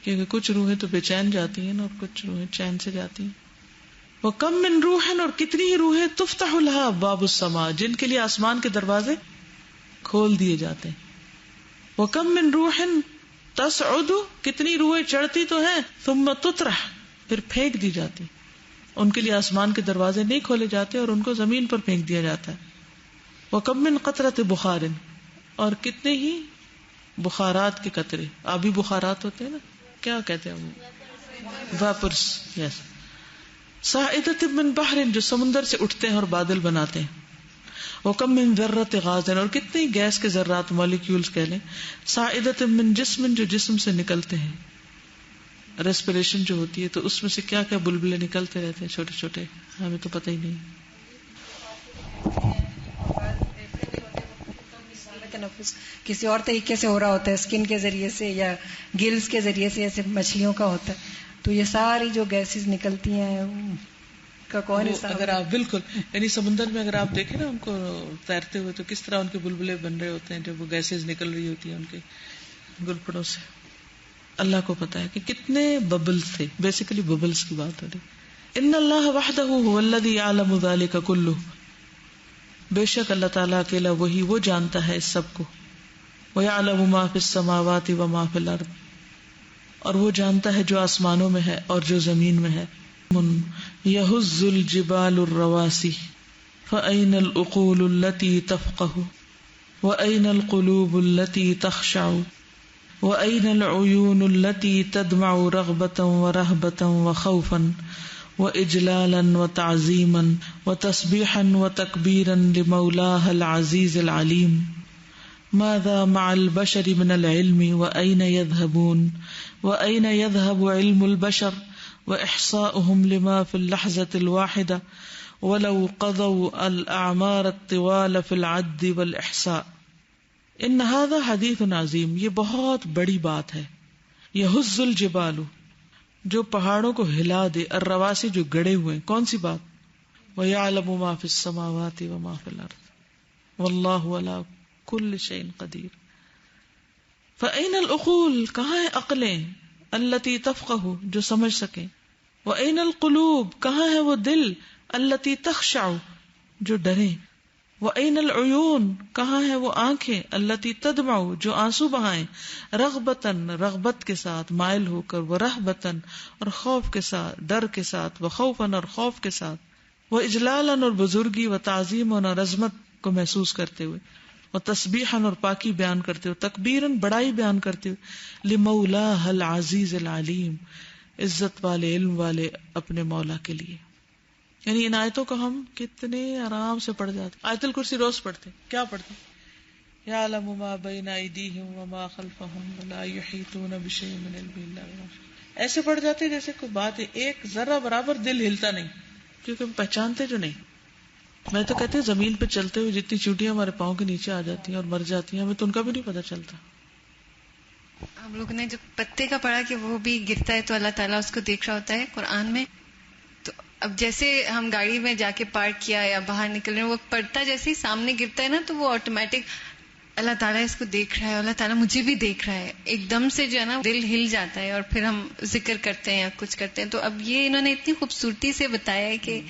کیونکہ کچھ روحیں تو بے چین جاتی ہیں اور کچھ روحیں چین سے جاتی ہیں. وَكَم مِّن رُوحٍ اور کتنی ہی روحیں تفتح لها ابواب السماء جن کے لیے آسمان کے دروازے کھول دیے جاتے ہیں. وَكَم مِّن رُوحٍ تَصْعُدُ کتنی روحیں چڑھتی تو ہیں ثُمَّ تُطْرَحُ پھر پھینک دی جاتی، ان کے لیے آسمان کے دروازے نہیں کھولے جاتے اور ان کو زمین پر پھینک دیا جاتا ہے. وَكَم مِّن قَطْرَةِ بُخَارٍ اور کتنے ہی بخارات کے قطرے، آبی بخارات ہوتے ہیں نا، کیا کہتے ہیں وہ ویپرز، یس ساعدۃ من بحر جو سمندر سے اٹھتے ہیں اور بادل بناتے ہیں. وکم من ذرۃ غاز اور کتنے گیس کے ذرات مالیکیولز کہہ لیں ساعدۃ من جسم جو جسم سے نکلتے ہیں، ریسپریشن جو ہوتی ہے تو اس میں سے کیا کیا بلبلے نکلتے رہتے ہیں چھوٹے چھوٹے، ہمیں تو پتہ ہی نہیں. تنفس کسی اور طریقے سے ہو رہا ہوتا ہے، اسکن کے ذریعے سے یا گلز کے ذریعے سے، جیسے مچھلیوں کا ہوتا ہے. تو یہ ساری جو گیسز نکلتی ہیں کا کون حساب؟ اگر آپ بالکل یعنی سمندر میں اگر آپ دیکھیں نا ان کو تیرتے ہوئے تو کس طرح ان کے بلبلے بن رہے ہوتے ہیں جب وہ گیسز نکل رہی ہوتی ہیں ان کے گلپڑوں سے. اللہ کو پتا ہے کہ کتنے ببلز تھے، بیسیکلی ببلز کی بات ہو رہی. ان اللہ وحدہ هو الذی یعلم ذلک کلہ بے شک اللہ تعالیٰ اکیلا وہی وہ جانتا ہے اس سب کو. وَيَعْلَمُ مَا فِي السَّمَاوَاتِ وَمَا فِي الْأَرْضِ اور وہ جانتا ہے جو آسمانوں میں ہے اور جو زمین میں ہے. يَهُزُّ الْجِبَالُ الرَّوَاسِي فَأَيْنَ الْعُقُولُ الَّتِي تَفْقَهُ وَأَيْنَ الْقُلُوبُ الَّتِي تَخْشَعُ وَأَيْنَ الْعُيُونُ الَّتِي تَدْمَعُ رَغْبَةً وَرَهْبَةً وَخَوْفًا وإجلالا وتعظيما وتسبيحا وتكبيرا لمولاه العزيز العليم. ماذا مع البشر من العلم وأين يذهبون وأين يذهب علم البشر وإحصاؤهم لما في اللحظة الواحدة ولو قضوا الأعمار الطوال في العد والإحصاء. ان هذا حدیث عظیم، یہ بہت بڑی بات ہے. یہز الجبال، جو پہاڑوں کو ہلا دے، الرواسی، جو گڑے ہوئے. کون سی بات؟ وَيَعْلَمُ مَا فِي السَّمَاوَاتِ وَمَا فِي الْأَرْضِ وَاللَّهُ عَلَى كُلِّ شَيْءٍ قَدِيرٌ. فَأَيْنَ الْعُقُولُ، کہاں ہیں عقلیں؟ الَّتِي تَفْقَهُ، جو سمجھ سکیں. وَأَيْنَ الْقُلُوبُ، کہاں ہے وہ دل؟ الَّتِي تَخْشَعُ، جو ڈریں. وَأَيْنَ الْعُيُونُ، کہاں ہے وہ آنکھیں؟ الَّتِي تَدْمَعُ، جو آنسو بہائیں. رغبتاً، رغبت کے ساتھ، مائل ہو کر. ورہبتاً، اور خوف کے ساتھ، ڈر کے ساتھ. وخوفاً، اور خوف کے ساتھ. واجلالاً، اور بزرگی. وتعظیماً، اور عظمت کو محسوس کرتے ہوئے. وتسبیحاً، اور پاکی بیان کرتے ہوئے. تکبیراً، بڑائی بیان کرتے ہوئے. لمولاہ العزیز العلیم، عزت والے، علم والے اپنے مولا کے لیے. یعنی ان آیتوں کو ہم کتنے آرام سے پڑھ جاتے. آیت الکرسی روز پڑھتے. کیا پڑھتے؟ یعلم ما بین ایدیہم وما خلفہم ولا یحیطون بشیء من علمہ الا بما شاء. ایسے پڑھ جاتے جیسے کوئی بات ہے، ایک ذرہ برابر دل ہلتا نہیں، کیونکہ ہم پہچانتے جو نہیں. میں تو کہتی ہوں زمین پہ چلتے ہوئے جتنی چوٹیاں ہمارے پاؤں کے نیچے آ جاتی ہیں اور مر جاتی ہیں، ہمیں تو ان کا بھی نہیں پتہ چلتا. ہم لوگ نے جو پتے کا پڑھا کہ وہ بھی گرتا ہے تو اللہ تعالیٰ اس کو دیکھ رہا ہوتا ہے قرآن میں. تو اب جیسے ہم گاڑی میں جا کے پارک کیا یا باہر نکل رہے ہیں، وہ پڑتا جیسے ہی سامنے گرتا ہے نا، تو وہ آٹومیٹک اللہ تعالیٰ اس کو دیکھ رہا ہے، اللہ تعالیٰ مجھے بھی دیکھ رہا ہے. ایک دم سے جو ہے نا دل ہل جاتا ہے اور پھر ہم ذکر کرتے ہیں یا کچھ کرتے ہیں. تو اب یہ انہوں نے اتنی خوبصورتی سے بتایا ہے کہ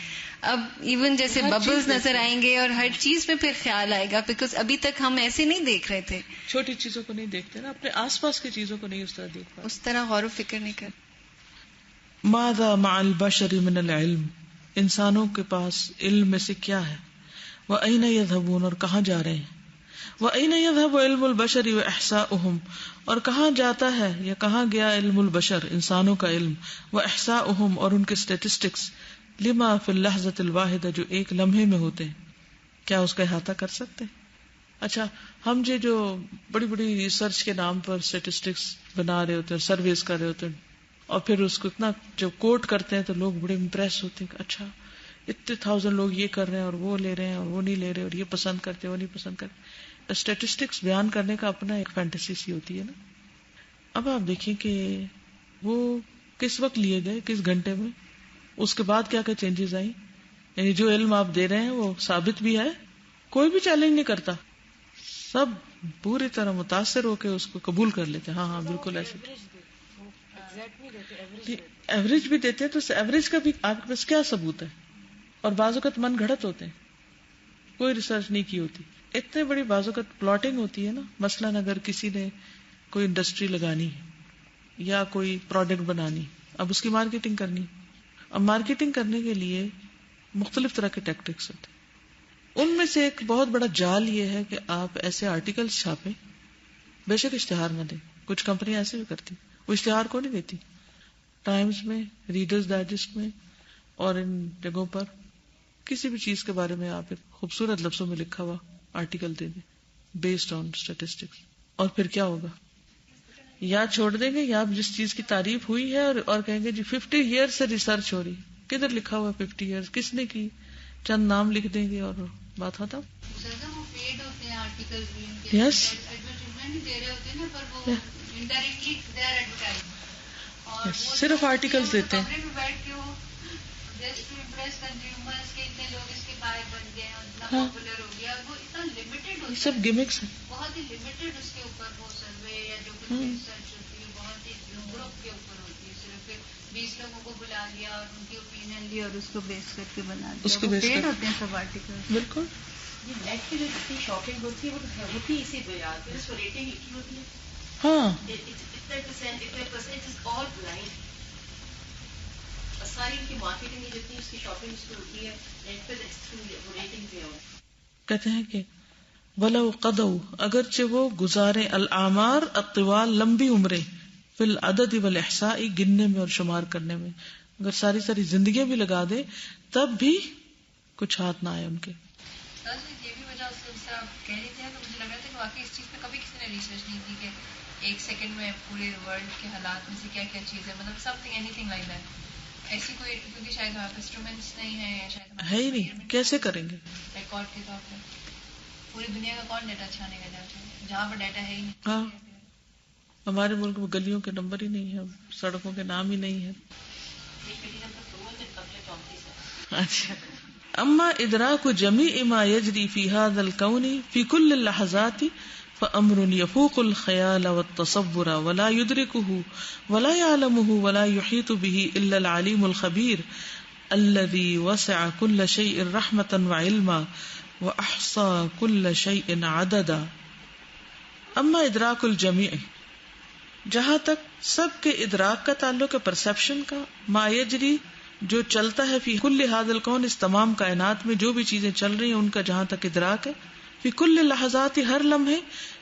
اب ایون جیسے ببلز نظر آئیں گے اور ہر چیز میں پھر خیال آئے گا، بیکاز ابھی تک ہم ایسے نہیں دیکھ رہے تھے. چھوٹی چیزوں کو نہیں دیکھتے نا، اپنے آس پاس کی چیزوں کو نہیں اس طرح دیکھ پاتے، اس طرح غور و فکر نہیں کرتے. ماذا مع البشر من العلم، انسانوں کے پاس علم میں سے کیا ہے. وَأَيْنَ يَذْهَبُونَ، اور کہاں جا رہے ہیں. وَأَيْنَ يَذْهَبُ عِلْمُ الْبَشَرِ وَإِحْصَاؤُهُم، اور کہاں جاتا ہے یا کہاں گیا علم البشر، انسانوں کا علم. وَإِحْصَاؤُهُم، اور ان کے اسٹیٹسٹکس. لما فی اللحظة الواحدہ، جو ایک لمحے میں ہوتے ہیں، کیا اس کا احاطہ کر سکتے ہیں؟ اچھا، ہم جو بڑی بڑی ریسرچ کے نام پر اسٹیٹسٹکس بنا رہے ہوتے ہیں، سرویز کر رہے ہوتے ہیں، اور پھر اس کو اتنا جو کوٹ کرتے ہیں تو لوگ بڑے امپریس ہوتے ہیں کہ اچھا اتنے 1000 لوگ یہ کر رہے ہیں اور وہ لے رہے ہیں اور وہ نہیں لے رہے، اور یہ پسند کرتے وہ نہیں پسند کرتے. اسٹیٹسٹکس بیان کرنے کا اپنا ایک فینٹیسی سی ہوتی ہے نا. اب آپ دیکھیں کہ وہ کس وقت لیے گئے، کس گھنٹے میں، اس کے بعد کیا کیا چینجز آئی. یعنی جو علم آپ دے رہے ہیں وہ ثابت بھی ہے، کوئی بھی چیلنج نہیں کرتا، سب پوری طرح متاثر ہو کے اس کو قبول کر لیتے ہیں. ہاں بالکل ایسے ایوریج بھی دیتے ہیں. تو ایوریج کا بھی آپ کے پاس کیا ثبوت ہے؟ اور بعض اوقات من گھڑت ہوتے ہیں، کوئی ریسرچ نہیں کی ہوتی. اتنے بڑی بعض اوقات پلاٹنگ ہوتی ہے نا. مثلاً اگر کسی نے کوئی انڈسٹری لگانی ہے یا کوئی پروڈکٹ بنانی، اب اس کی مارکیٹنگ کرنی. اب مارکیٹنگ کرنے کے لیے مختلف طرح کے ٹیکٹکس ہوتے ہیں. ان میں سے ایک بہت بڑا جال یہ ہے کہ آپ ایسے آرٹیکلز چھاپیں، بے شک اشتہار نہ دیں. کچھ کمپنیاں ایسے بھی کرتی، وہ اشتہار کو نہیں دیتی. ٹائمز میں، ریڈرز ڈائجسٹ میں اور ان جگہوں پر کسی بھی چیز کے بارے میں آپ ایک خوبصورت لفظوں میں لکھا ہوا آرٹیکل دے دیں بیسڈ آن اسٹیٹسٹکس. اور پھر کیا ہوگا؟ یا چھوڑ دیں گے، یا جس چیز کی تعریف ہوئی ہے اور کہیں گے جی 50 ایئر سے ریسرچ ہو رہی. کدھر لکھا ہوا 50 ایئر؟ کس نے کی؟ چند نام لکھ دیں گے اور بات ختم. یس، صرف آرٹیکلز دیتے ہیں. ہاں، یہ سب گیمکس ہیں. بہت ہی لمیٹڈ اس کے اوپر وہ سروے یا جو کچھ ریسرچ ہوتی ہے بہت ہی گروپ کے اوپر ہوتی ہے. صرف 20 لوگوں کو بلا لیا اور ان کی اوپینین لی اور اس کو بیس کر کے بنا دیا. اس کو بیس ہوتے ہیں سب آرٹیکل. بالکل. نیٹ کی جو جتنی شاپنگ ہوتی ہے وہ ہوتی اسی بنیاد پہ، اس کو ریٹنگ کی ہوتی ہے. ہاں، اتنے پرسینٹ آل بلائنڈ. ساری ان کی مارکیٹنگ جتنی اس کی شاپنگ اس کو ہوتی ہے نیٹ پہ ریٹنگ پہ. کہتے ہیں کہ ولو قضوا، اگرچہ وہ گزارے الاعمار الطوال، لمبی عمریں، فی العدد والاحصاء، گننے میں اور شمار کرنے میں. اگر ساری ساری زندگیاں بھی لگا دیں تب بھی کچھ ہاتھ نہ آئے ان کے. یہ بھی وجہ سے آپ کہہ رہی تھے تو مجھے لگ رہا تھا کہ واقعی اس چیز پہ کبھی کسی نے ریسرچ نہیں کی کہ 1 سیکنڈ میں پورے ورلڈ کے حالات میں سے کیا کیا چیز ہے, مطلب some thing any thing like that. ایسی کوئی, کیونکہ شاید وہاں پہ انسٹرومینٹس نہیں ہیں یا شاید ہے ہی نہیں, کیسے کریں گے ریکارڈ کے طور پہ پوری دنیا کا کون ڈیٹا چھانے گا جہاں پر ڈیٹا ہے ہی نہیں. ہاں ہمارے ملک میں گلیوں کے نمبر ہی نہیں ہے, سڑکوں کے نام ہی نہیں ہے. اچھا, اما ادراک جمیع ما یجری فی ھذا الکون فی کل اللحظات فامر یفوق الخیال والتصور ولا یدرکہ ولا یعلمہ ولا یحیط به الا العلیم الخبیر الذی وسع کل شیء رحمۃ وعلما واحصى كل شيء عددا. اما ادراک الجمیع, جہاں تک سب کے ادراک کا تعلق ہے, پرسپشن کا, ما یجری جو چلتا ہے, فی کل ھذا الکون اس تمام کائنات میں جو بھی چیزیں چل رہی ہیں ان کا جہاں تک ادراک ہے, فی کل لحظات ہر لمحے,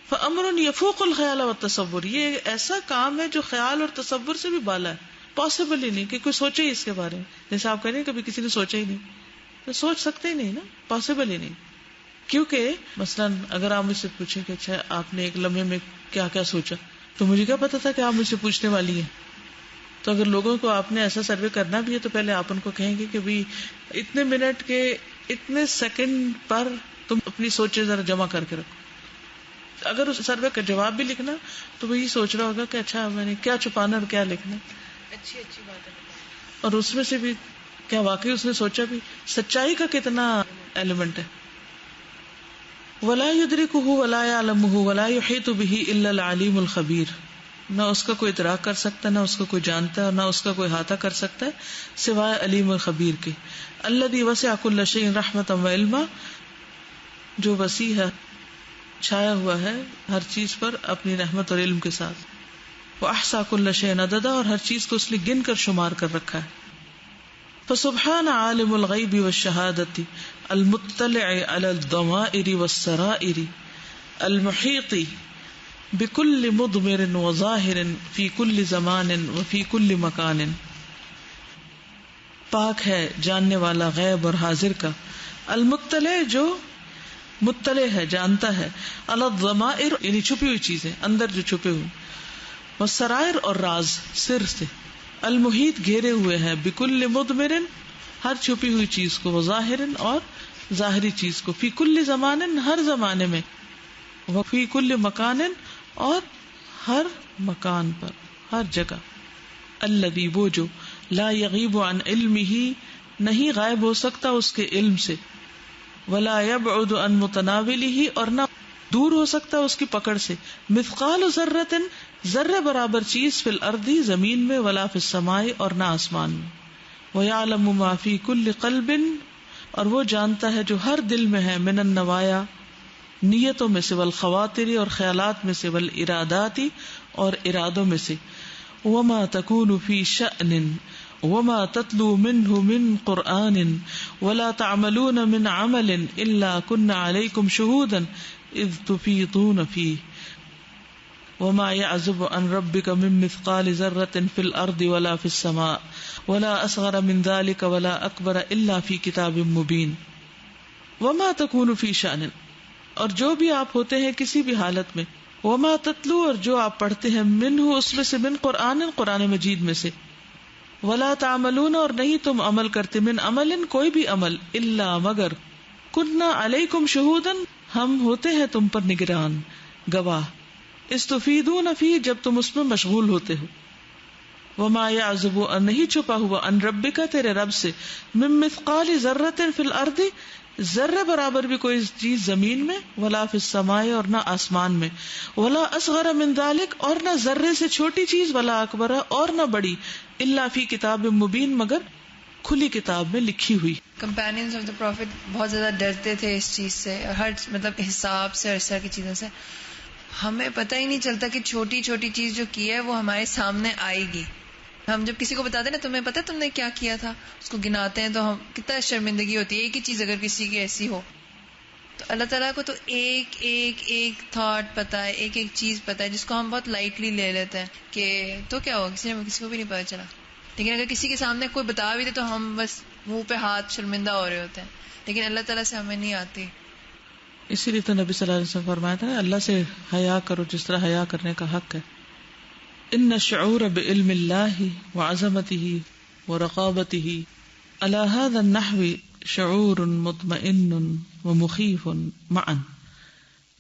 فامر یفوق الخیال والتصور یہ ایسا کام ہے جو خیال اور تصور سے بھی بالا ہے, پاسبل ہی نہیں کہ کوئی سوچے ہی اس کے بارے میں. جیسے آپ کہہ رہے ہیں کبھی کسی نے سوچا ہی نہیں, تو سوچ سکتے ہی نہیں نا, پاسبل ہی نہیں. کیونکہ مثلاً اگر آپ مجھ سے پوچھیں کہ اچھا آپ نے ایک لمحے میں کیا کیا سوچا, تو مجھے کیا پتا تھا کہ آپ مجھ سے پوچھنے والی ہیں. تو اگر لوگوں کو آپ نے ایسا سروے کرنا بھی ہے تو پہلے آپ ان کو کہیں گے کہ بھی اتنے منٹ کے اتنے سیکنڈ پر تم اپنی سوچیں ذرا جمع کر کے رکھو. اگر اس سروے کا جواب بھی لکھنا تو وہ یہ سوچ رہا ہوگا کہ اچھا میں نے کیا چھپانا اور کیا لکھنا. اچھی بات ہے. اور اس میں سے بھی کیا واقعی اس نے سوچا بھی, سچائی کا کتنا ایلیمنٹ ہے. ولا یدرکہ ولا یعلمہ ولا یحیط بہ الا العلیم الخبیر, نہ اس کا کوئی ادراک کر سکتا ہے, نہ اس کا کوئی جانتا ہے, اور نہ اس کا کوئی احاطہ کر سکتا ہے سوائے علیم اور خبیر کے. الذی وسع کل شیء رحمۃ وعلما, جو وسیع ہے, چھایا ہوا ہے ہر چیز پر اپنی رحمت اور علم کے ساتھ. واحصى كل شيء عددا, اور ہر چیز کو اس نے گن کر شمار کر رکھا ہے. فسبحان عالم الغیب والشہادۃ المطلع علی الضمائر والسرائر المحیط بكل مضمر وظاہر فی کل زمان وفی کل مکان. پاک ہے جاننے والا غیب اور حاضر کا, المطلع جو مطلع ہے جانتا ہے, علی الضمائر یعنی چھپی ہوئی چیزیں اندر جو چھپے ہوئے, والسرائر اور راز سر سے, المحیط گھیرے ہوئے ہیں, بکل مضمر ہر چھپی ہوئی چیز کو, وظاہر اور ظاہری چیز کو, فی کل زمان ہر زمانے میں, وفی کل مکان اور ہر مکان پر ہر جگہ. الذی وہ جو, لا یغیب عن علمہ نہیں غائب ہو سکتا اس کے علم سے, ولا یبعد عن متناولہ اور نہ دور ہو سکتا اس کی پکڑ سے, مثقال ذرۃ ذرے برابر چیز, فی الارض زمین میں, ولا فی السماء اور نہ آسمان میں, ویعلم ما فی کل قلب اور وہ جانتا ہے جو ہر دل میں ہے, من النوایا نیتوں میں سے, والخواطر اور خیالات میں سے, والارادات اور ارادوں میں سے, وما تکون فی شأن وما تتلو منه من قرآن ولا تعملون من عمل الا كنا عليكم شهودا اذ تفيضون فيه وما يعزب عن ربك من مثقال ذرة في الأرض ولا في السماء ولا أصغر من ذلك ولا أكبر إلا في كتاب مبين. وما تكون في شأن اور جو بھی آپ ہوتے ہیں کسی بھی حالت میں, وما تتلو اور جو آپ پڑھتے ہیں, منہ اس میں سے, من قرآن قرآن مجید میں سے, ولا تعملون اور نہیں تم عمل کرتے, من عمل کوئی بھی عمل, الا مگر, كنا عليكم شهودا ہم ہوتے ہیں تم پر نگران گواہ, استفیدون فی جب تم اس میں مشغول ہوتے ہو, وما یعزب اور نہیں چھپا ہوا, عن ربک تیرے رب سے, من مثقال ذرۃ فی الارض ذرے برابر بھی کوئی چیز زمین میں, ولا فی السماء اور نہ آسمان میں, ولا اصغر من ذلک اور نہ ذرے سے چھوٹی چیز, ولا اکبر اور نہ بڑی, الا فی کتاب مبین مگر کھلی کتاب میں لکھی ہوئی. کمپینینز آف دا پروفٹ بہت زیادہ ڈرتے تھے اس چیز سے, ہر مطلب حساب سے اور اس طرح کی چیزوں سے. ہمیں پتہ ہی نہیں چلتا کہ چھوٹی چھوٹی چیز جو کی ہے وہ ہمارے سامنے آئے گی. ہم جب کسی کو بتاتے ہیں نا تمہیں پتہ ہے تم نے کیا کیا تھا, اس کو گناتے ہیں تو ہم کتنا شرمندگی ہوتی ہے. ایک ہی چیز اگر کسی کی ایسی ہو تو اللہ تعالیٰ کو تو ایک ایک ایک تھاٹ پتا ہے, ایک ایک چیز پتا ہے, جس کو ہم بہت لائٹلی لے لیتے ہیں کہ تو کیا ہو, کسی کو بھی نہیں پتا چلا. لیکن اگر کسی کے سامنے کوئی بتا بھی دے تو ہم بس منہ پہ ہاتھ شرمندہ ہو رہے ہوتے ہیں، لیکن اللہ تعالیٰ سے ہمیں نہیں آتی. اسی لیے تو نبی صلی اللہ علیہ وسلم فرمایا تھا اللہ سے حیا کرو جس طرح حیا کرنے کا حق ہے. ان الشعور بعلم اللہ وعظمتہ ورقابتہ علی ھذا النحو شعور مطمئن ومخیف معا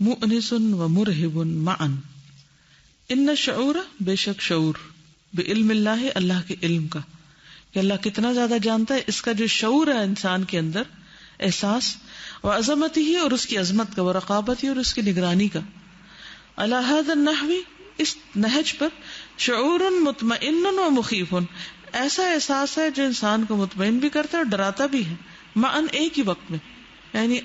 مؤنس ومرہب معا. ان الشعور بے شک شعور بعلم اللہ اللہ کے علم کا کہ اللہ کتنا زیادہ جانتا ہے، اس کا جو شعور ہے انسان کے اندر احساس، وعظمتہ اور اس کی عظمت کا، ورقابتہ اور اس کی نگرانی کا، علی ھذا النحو اس نہج پر شعور مطمئن و مخیف ایسا احساس ہے جو انسان کو مطمئن بھی کرتا ہے اور ڈراتا بھی ہے، معاً ایک ہی وقت میں. یعنی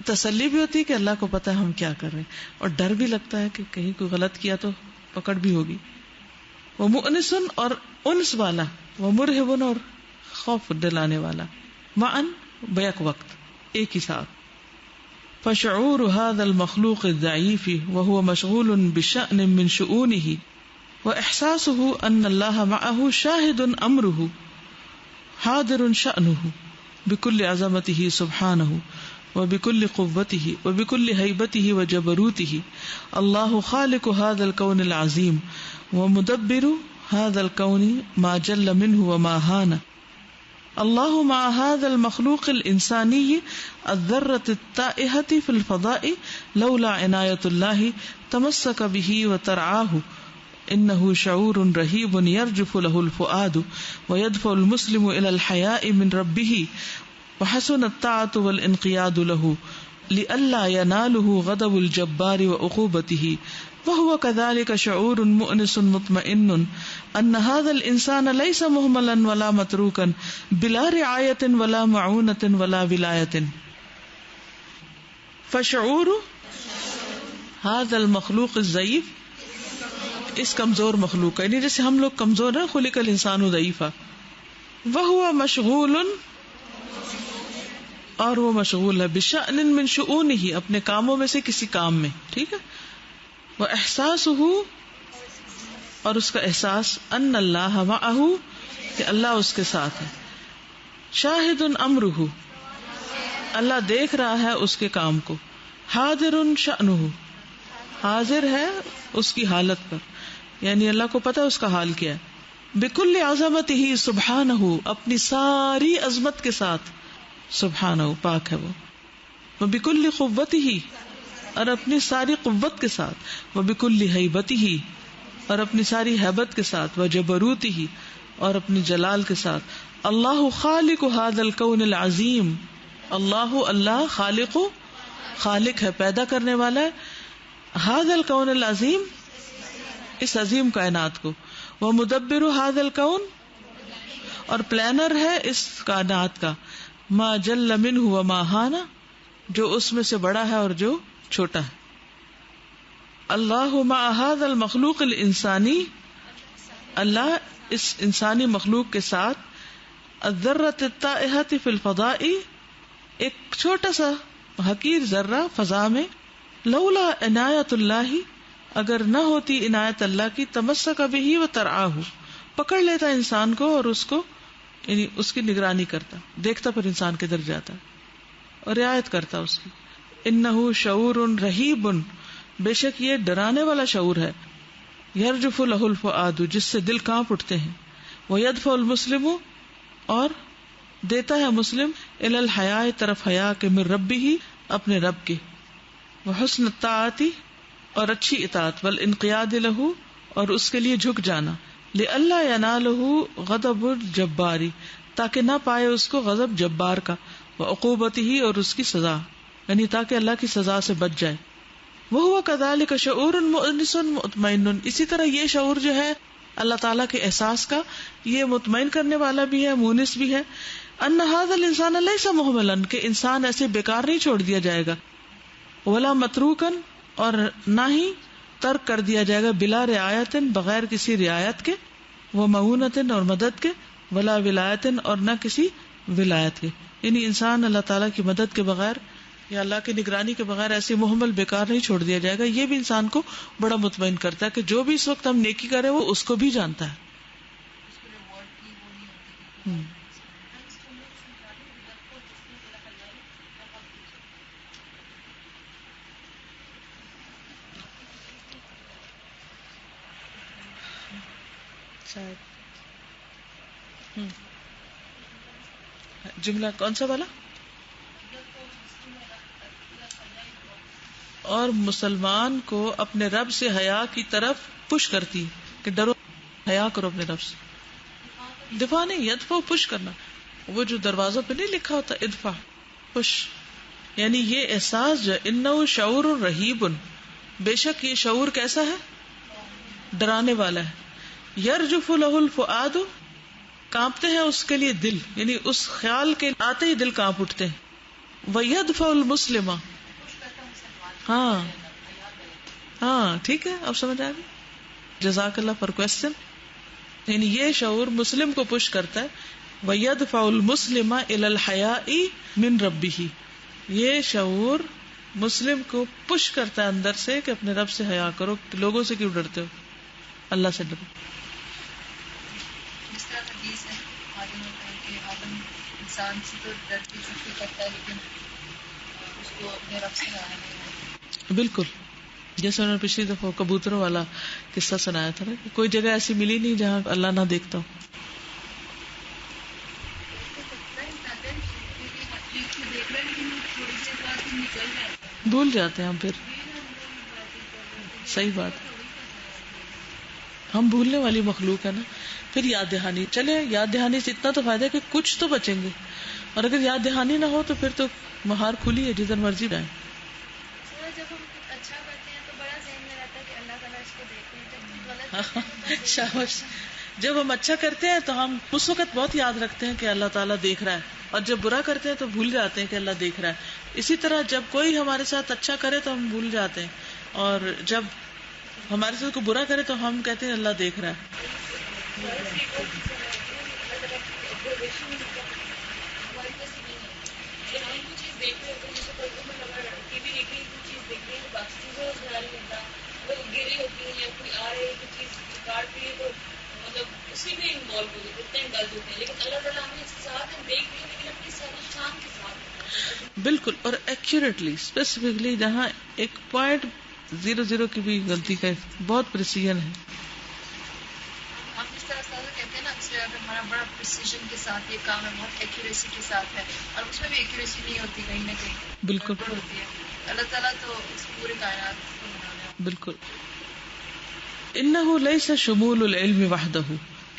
تسلی بھی ہوتی ہے کہ اللہ کو پتہ ہے ہم کیا کر رہے ہیں، اور ڈر بھی لگتا ہے کہ کہیں کوئی غلط کیا تو پکڑ بھی ہوگی. وہ مؤنس اور انس والا، وہ مرہب اور خوف دلانے والا، معاً بیک وقت ایک ہی ساتھ. فشعور هذا المخلوق الضعيف وهو مشغول بشأن من شؤونه واحساسه ان الله معه شاهد امره حاضر شأنه بكل عظمته سبحانه وبكل قوته وبكل هيبته وجبروته. الله خالق هذا الكون العظيم ومدبر هذا الكون ما جل منه وما هان. الله مع هذا المخلوق الإنساني الذرة التائهة في الفضاء لولا عناية الله تمسك به وترعاه. إنه شعور رهيب يرجف له الفؤاد ويدفع المسلم إلى الحياء من ربه وحسن الطاعة والانقياد له لئلا يناله غضب الجبار وعقوبته. وهو كذلك شعور مؤنس مطمئن أن هذا الإنسان ليس مهملا ولا متروكا بلا رعاية ولا معونة ولا ولاية. فشعور هذا المخلوق الضعيف اس کمزور مخلوق کا، یعنی جیسے ہم لوگ کمزور ہیں، خلق الانسان ضعیفا، وهو مشغول اور وہ مشغول ہے، بشأن من شؤونه اپنے کاموں میں سے کسی کام میں، ٹھیک ہے. واحساسه اور اس کا احساس ان اللہ معه کہ اللہ اس کے ساتھ ہے، شاہد امرہ اللہ دیکھ رہا ہے اس کے کام کو، حاضر شأنہ حاضر ہے اس کی حالت پر، یعنی اللہ کو پتہ اس کا حال کیا ہے. بکل عظمتہ سبحانہ اپنی ساری عظمت کے ساتھ، سبحانہ پاک ہے وہ. وبکل قوتہ اور اپنی ساری قوت کے ساتھ، وبکل ہیبتہ اور اپنی ساری ہیبت کے ساتھ، وجبروتہ اور اپنی جلال کے ساتھ. اللہ خالق هذا الكون العظیم اللہ خالق ہے، پیدا کرنے والا ہے، هذا الكون العظیم اس عظیم کائنات کو، ومدبر هذا الكون اور پلانر ہے اس کائنات کا، ما جل منہ وما ہانا جو اس میں سے بڑا ہے اور جو چھوٹا ہے. اللہ مع هذا المخلوق الانسانی اللہ اس انسانی مخلوق کے ساتھ، الذرۃ الطائحۃ فی الفضاء ایک چھوٹا سا حقیر ذرہ فضا میں، لولا عنایت اللہ اگر نہ ہوتی عنایت اللہ کی، تمسک بہ وترعاہ پکڑ لیتا انسان کو اور اس کو یعنی اس کی نگرانی کرتا، دیکھتا پھر انسان کدھر جاتا اور رعایت کرتا اس کی. انہ شعور رہیب بے شک یہ ڈرانے والا شعور ہے، یرجف لہ الفؤاد جس سے دل کانپ اٹھتے ہیں، ویدفع المسلم اور دیتا ہے مسلم الی الحیاء طرف حیا کے، من ربہ اپنے رب کے، وحسن الطاعت اور اچھی اطاعت، والانقیاد لہ اور اس کے لیے جھک جانا، لئلا ینالہ غضب الجبار تاکہ نہ پائے اس کو غضب جبار کا، وعقوبتہ اور اس کی سزا یعنی تاکہ اللہ کی سزا سے بچ جائے. وہو کذالک شعور مؤنس مطمئن اسی طرح یہ شعور جو ہے اللہ تعالیٰ کے احساس کا، یہ مطمئن کرنے والا بھی ہے، مونس بھی ہے. ان ھذا الانسان لیس مہملا کہ انسان ایسے بیکار نہیں چھوڑ دیا جائے گا، ولا متروکا اور نہ ہی ترک کر دیا جائے گا، بلا رعایت بغیر کسی رعایت کے، وہ معونت اور مدد کے، ولا ولایت اور نہ کسی ولایت کے. یعنی انسان اللہ تعالیٰ کی مدد کے بغیر یا اللہ کی نگرانی کے بغیر ایسے محمل بیکار نہیں چھوڑ دیا جائے گا. یہ بھی انسان کو بڑا مطمئن کرتا ہے کہ جو بھی اس وقت ہم نیکی کریں وہ اس کو بھی جانتا ہے. جملہ کون سا والا؟ اور مسلمان کو اپنے رب سے حیا کی طرف پش کرتی کہ ڈرو، حیا کرو اپنے رب سے. دفاع نہیں، ادفع پش کرنا. وہ جو دروازوں پہ نہیں لکھا ہوتا ادفع پش، یعنی یہ احساس جو انہ شعور رہیب، بے شک یہ شعور کیسا ہے؟ ڈرانے والا ہے. یرجف لہ الفؤاد، کانپتے ہیں اس کے لیے دل، یعنی اس خیال کے آتے ہی دل کانپ اٹھتے ہیں. ویدفع المسلم، ہاں ٹھیک ہے، اب سمجھ آ گئی. جزاک اللہ فار کوسچن. یعنی یہ شعور مسلم کو پش کرتا ہے. ویدفع المسلم الی الحیاء من ربہ، یہ شعور مسلم کو پش کرتا ہے اندر سے کہ اپنے رب سے حیا کرو. لوگوں سے کیوں ڈرتے ہو؟ اللہ سے ڈرو. جس طرح حدیث ہے معلوم ہوتا ہے کہ آدم انسان سے تو ڈر کی چھٹی کرتا ہے، لیکن اس کو اپنے رب سے ڈرانا نہیں ہے. بالکل، جیسے انہوں نے پچھلی دفعہ کبوتروں والا قصہ سنایا تھا نا، کہ کوئی جگہ ایسی ملی نہیں جہاں اللہ نہ دیکھتا ہو. بھول جاتے ہیں ہم پھر. صحیح بات، ہم بھولنے والی مخلوق ہے نا. پھر یاد دہانی، چلے یاد دہانی سے اتنا تو فائدہ ہے کہ کچھ تو بچیں گے، اور اگر یاد دہانی نہ ہو تو پھر تو مہار کھلی ہے، جدھر مرضی جائیں. جب ہم اچھا کرتے ہیں تو بڑا ذہن میں رہتا ہے کہ اللہ تعالیٰ اس کو دیکھ رہے ہیں. جب غلط شاباش. جب ہم اچھا کرتے ہیں تو ہم اس وقت بہت یاد رکھتے ہیں کہ اللہ تعالیٰ دیکھ رہا ہے، اور جب برا کرتے ہیں تو بھول جاتے ہیں کہ اللہ دیکھ رہا ہے. اسی طرح جب کوئی ہمارے ساتھ اچھا کرے تو ہم بھول جاتے ہیں، اور جب ہمارے ساتھ کوئی برا کرے تو ہم کہتے ہیں اللہ دیکھ رہا ہے. بالکل، اور ایکوریٹلی اسپیسیفکلی، جہاں 1.00 کی بھی غلطی کا بہت پریسیژن ہے. ہم جس طرح کہتے ہیں نا، ہمارا بڑا پریسیژن کے ساتھ یہ کام ہے، بہت ایکوریسی کے ساتھ ہے، اور اس میں بھی ایکوریسی نہیں ہوتی، کہیں نہ کہیں بالکل ہوتی ہے. اللہ تعالیٰ تو اس پورے کائنات کو بنانے والا. بالکل. انہ لیس شمول العلم وحدہ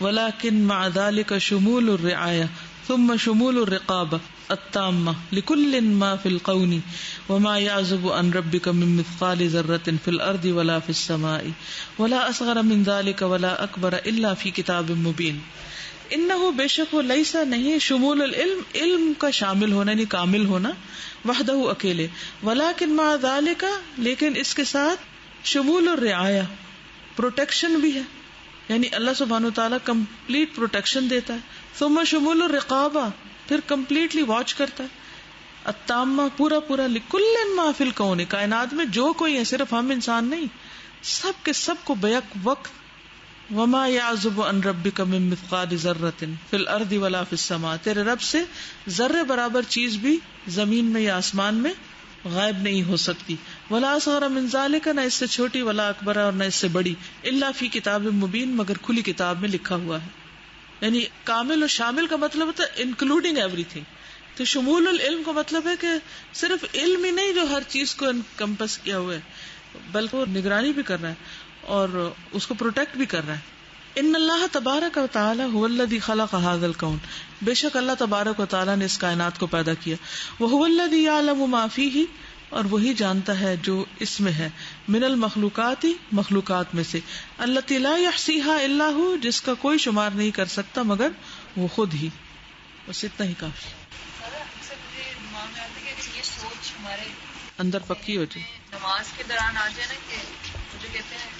ولكن مع ذلك شمول الرعاية ثم شمول الرقابة التامة لكل ما في الكون وما يعزب عن ربك من مثقال ذرة في الأرض ولا في السماء ولا أصغر من ذلك ولا أكبر إلا في كتاب مبين. انه بے شک وہ لیسا نہیں، شمول العلم، علم کا شامل ہونا یعنی کامل ہونا، وحدہ اکیلے، ولكن مع ذلك لیکن اس کے ساتھ، شمول الرعاية پروٹیکشن بھی ہے، یعنی اللہ سبحانہ وتعالیٰ کمپلیٹ پروٹیکشن دیتا ہے. ثم شمول الرقابہ، پھر کمپلیٹلی واچ کرتا ہے. التامہ، پورا پورا، لکل ما فی الکون، کائنات میں جو کوئی ہے، صرف ہم انسان نہیں، سب کے سب کو بیک وقت. وما یعزب عن ربک من مثقال ذرۃ فی الارض ولا فی السماء، تیرے رب سے ذرے برابر چیز بھی زمین میں یا آسمان میں غائب نہیں ہو سکتی. ولا اصغر من ذلک، نہ اس سے چھوٹی، ولا اکبر، اور نہ اس سے بڑی، الا فی کتاب مبین، مگر کھلی کتاب میں لکھا ہوا ہے. یعنی کامل اور شامل کا مطلب ہوتا ہے انکلوڈنگ ایوری تھنگ. تو شمول العلم کا مطلب ہے کہ صرف علم ہی نہیں جو ہر چیز کو انکمپس کیا ہوا ہے، بلکہ وہ نگرانی بھی کر رہا ہے اور اس کو پروٹیکٹ بھی کر رہا ہے. ان اللہ تبارک و تعالی هو الذی خلق هذا الکون، بے شک اللہ تبارک و تعالی نے اس کائنات کو پیدا کیا. وهو الذی یعلم ما فیہ، اور وہی جانتا ہے جو اس میں ہے، من المخلوقات، مخلوقات میں سے، التی لا یحصیها الا هو، جس کا کوئی شمار نہیں کر سکتا مگر وہ خود ہی. بس اتنا ہی کافی. یہ سوچ ہمارے اندر پکی ہو جائے، نماز کے دوران آ جائے نا، کہ مجھے کہتے ہیں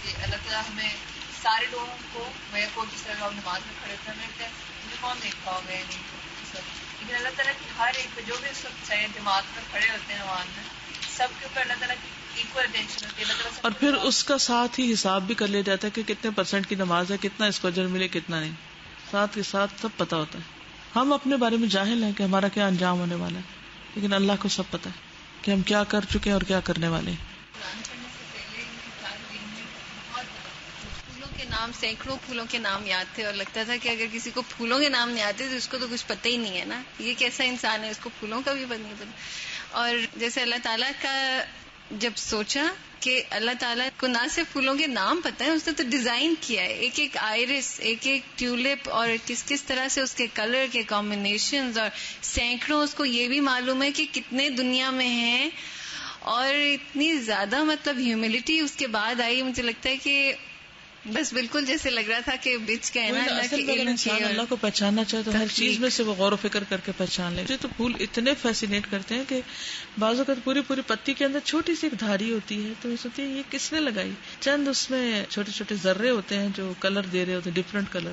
کہ اللہ تعالیٰ ہمیں سارے لوگوں کو، میں کو جس طرح لوگ نماز میں کھڑے تھے، میں کہتے ہیں مجھے کون دیکھ پاؤ گے نہیں، لیکن اللہ تعالیٰ کی ہر ایک جو بھی سب چاہے جماعت میں کھڑے ہوتے ہیں نماز میں، سب کے اوپر اللہ تعالیٰ کی ایکول اٹینشن ہوتی ہے. اللہ تعالیٰ اور پھر اس کا ساتھ ہی حساب بھی کر لیا جاتا ہے کہ کتنے پرسنٹ کی نماز ہے، کتنا اس کو اجر ملے، کتنا نہیں. ساتھ کے ساتھ سب پتا ہوتا ہے. ہم اپنے بارے میں جاہل ہیں کہ ہمارا کیا انجام ہونے والا ہے، لیکن اللہ کو سب پتا ہے کہ ہم کیا کر چکے ہیں اور کیا کرنے والے ہیں. پھولوں کے نام، سینکڑوں پھولوں کے نام یاد تھے، اور لگتا تھا کہ اگر کسی کو پھولوں کے نام نہیں آتے تو اس کو تو کچھ پتہ ہی نہیں ہے نا، یہ کیسا انسان ہے، اس کو پھولوں کا بھی پتہ نہیں پتا. اور جیسے اللہ تعالیٰ کا جب سوچا کہ اللہ تعالیٰ کو نہ صرف پھولوں کے نام پتہ ہے، اس نے تو ڈیزائن کیا ہے، ایک ایک آئرس، ایک ایک ٹیولپ، اور کس کس طرح سے اس کے کلر کے کمبینیشنز، اور سینکڑوں اس کو یہ بھی معلوم ہے کہ کتنے دنیا میں ہیں. اور اتنی زیادہ مطلب ہیوملٹی اس کے بعد آئی، مجھے لگتا ہے کہ بس بالکل جیسے لگ رہا تھا کہ بچ گئے نا اللہ کے علم کی. اللہ کو پہچاننا چاہے تو ہر چیز میں سے وہ غور و فکر کر کے پہچان لے. تو پھول اتنے فیسینیٹ کرتے ہیں کہ بعض اوقات پوری پوری پتی کے اندر چھوٹی سی ایک دھاری ہوتی ہے، تو یہ سوچتے ہیں یہ کس نے لگائی. چند اس میں چھوٹے چھوٹے ذرے ہوتے ہیں جو کلر دے رہے ہوتے ہیں، ڈفرنٹ کلر.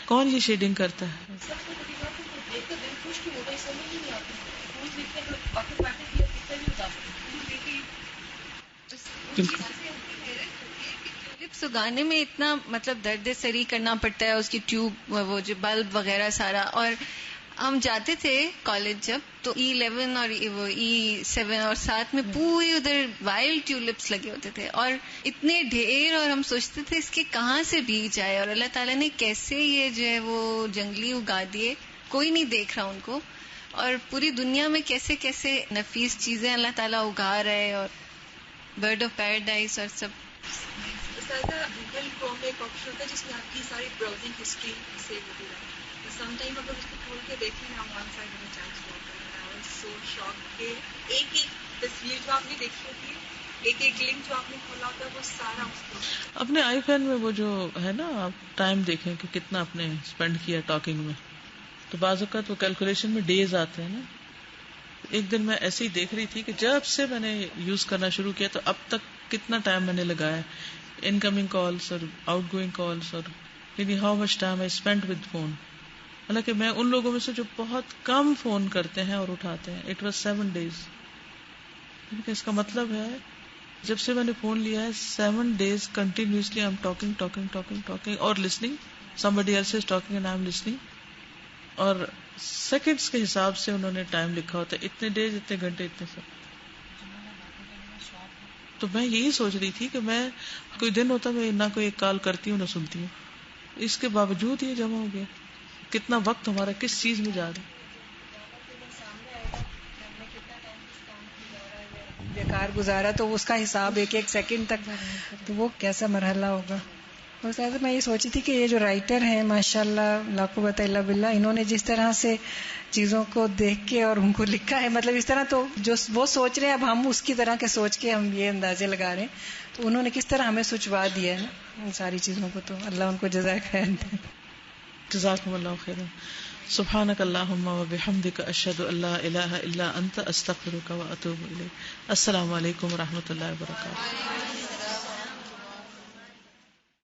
کون یہ شیڈنگ کرتا ہے؟ بالکل. اگانے میں اتنا مطلب درد سری کرنا پڑتا ہے، اس کی ٹیوب، وہ جو بلب وغیرہ سارا. اور ہم جاتے تھے کالج جب، تو E11 اور وہ E7 اور ساتھ میں پوری ادھر وائلڈ ٹیولپس لگے ہوتے تھے، اور اتنے ڈھیر، اور ہم سوچتے تھے اس کے کہاں سے بیج آئے، اور اللہ تعالیٰ نے کیسے یہ جو ہے وہ جنگلی اگا دیے، کوئی نہیں دیکھ رہا ان کو. اور پوری دنیا میں کیسے کیسے نفیس چیزیں اللہ تعالیٰ اگا رہے، اور برڈ آف پیراڈائز اور سب. گوگل کروم میں ایک آپشن ہوتا ہے جس میں آپ کی ساری براؤزنگ ہسٹری سیو ہوتی ہے. سم ٹائم اگر اس کو کھول کے دیکھیں نا، ون سائڈ میں چانس ہوا سو شاک کہ ایک ایک تصویر جو آپ نے دیکھی ہوتی ہے، ایک ایک لنک جو آپ نے کھولا ہوتا ہے، وہ سارا اس کو اپنے آئی فون میں وہ جو ہے نا، آپ ٹائم دیکھیں کہ کتنا آپ نے اسپینڈ کیا ٹاکنگ میں، تو بعض اوقات وہ کیلکولیشن میں ڈیز آتے ہیں نا. ایک دن میں ایسے ہی دیکھ رہی تھی کہ جب سے میں نے یوز کرنا شروع کیا تو اب تک کتنا ٹائم میں نے لگایا، انکمنگ کالس اور آؤٹ گوئنگ کالس، اور یعنی how much time I spend with phone. حالانکہ میں ان لوگوں میں سے جو بہت کم فون کرتے ہیں اور اٹھاتے ہیں. It was 7 days. اس کا مطلب ہے جب سے میں نے فون لیا ہے 7 days continuously I am talking اور listening. somebody else is talking and I am listening. اور سیکنڈز کے حساب سے انہوں نے ٹائم لکھا ہوتا ہے، اتنے ڈیز، اتنے گھنٹے، اتنے سب. تو میں یہی سوچ رہی تھی کہ میں کوئی دن ہوتا میں نہ کوئی ایک کال کرتی ہوں نہ سنتی ہوں، اس کے باوجود یہ جمع ہو گیا. کتنا وقت ہمارا کس چیز میں جا رہا ہے. بیکار گزارا تو اس کا حساب ایک ایک سیکنڈ تک، تو وہ کیسا مرحلہ ہوگا. اور میں یہ سوچی تھی کہ یہ جو رائٹر ہیں ماشاء اللہ لا قوت الا باللہ، انہوں نے جس طرح سے چیزوں کو دیکھ کے اور ان کو لکھا ہے، مطلب اس طرح تو جو وہ سوچ رہے ہیں اب ہم اس کی طرح کے سوچ کے ہم یہ اندازے لگا رہے ہیں، تو انہوں نے کس طرح ہمیں سوچوا دیا ہے نا ان ساری چیزوں کو. تو اللہ ان کو جزائے خیر دے. جزاکم اللہ خیرا. سبحانک اللہم و بحمدک، اشہد ان لا الہ الا انت، استغفرک و اتوب الیک. السلام علیکم و رحمۃ اللہ وبرکاتہ.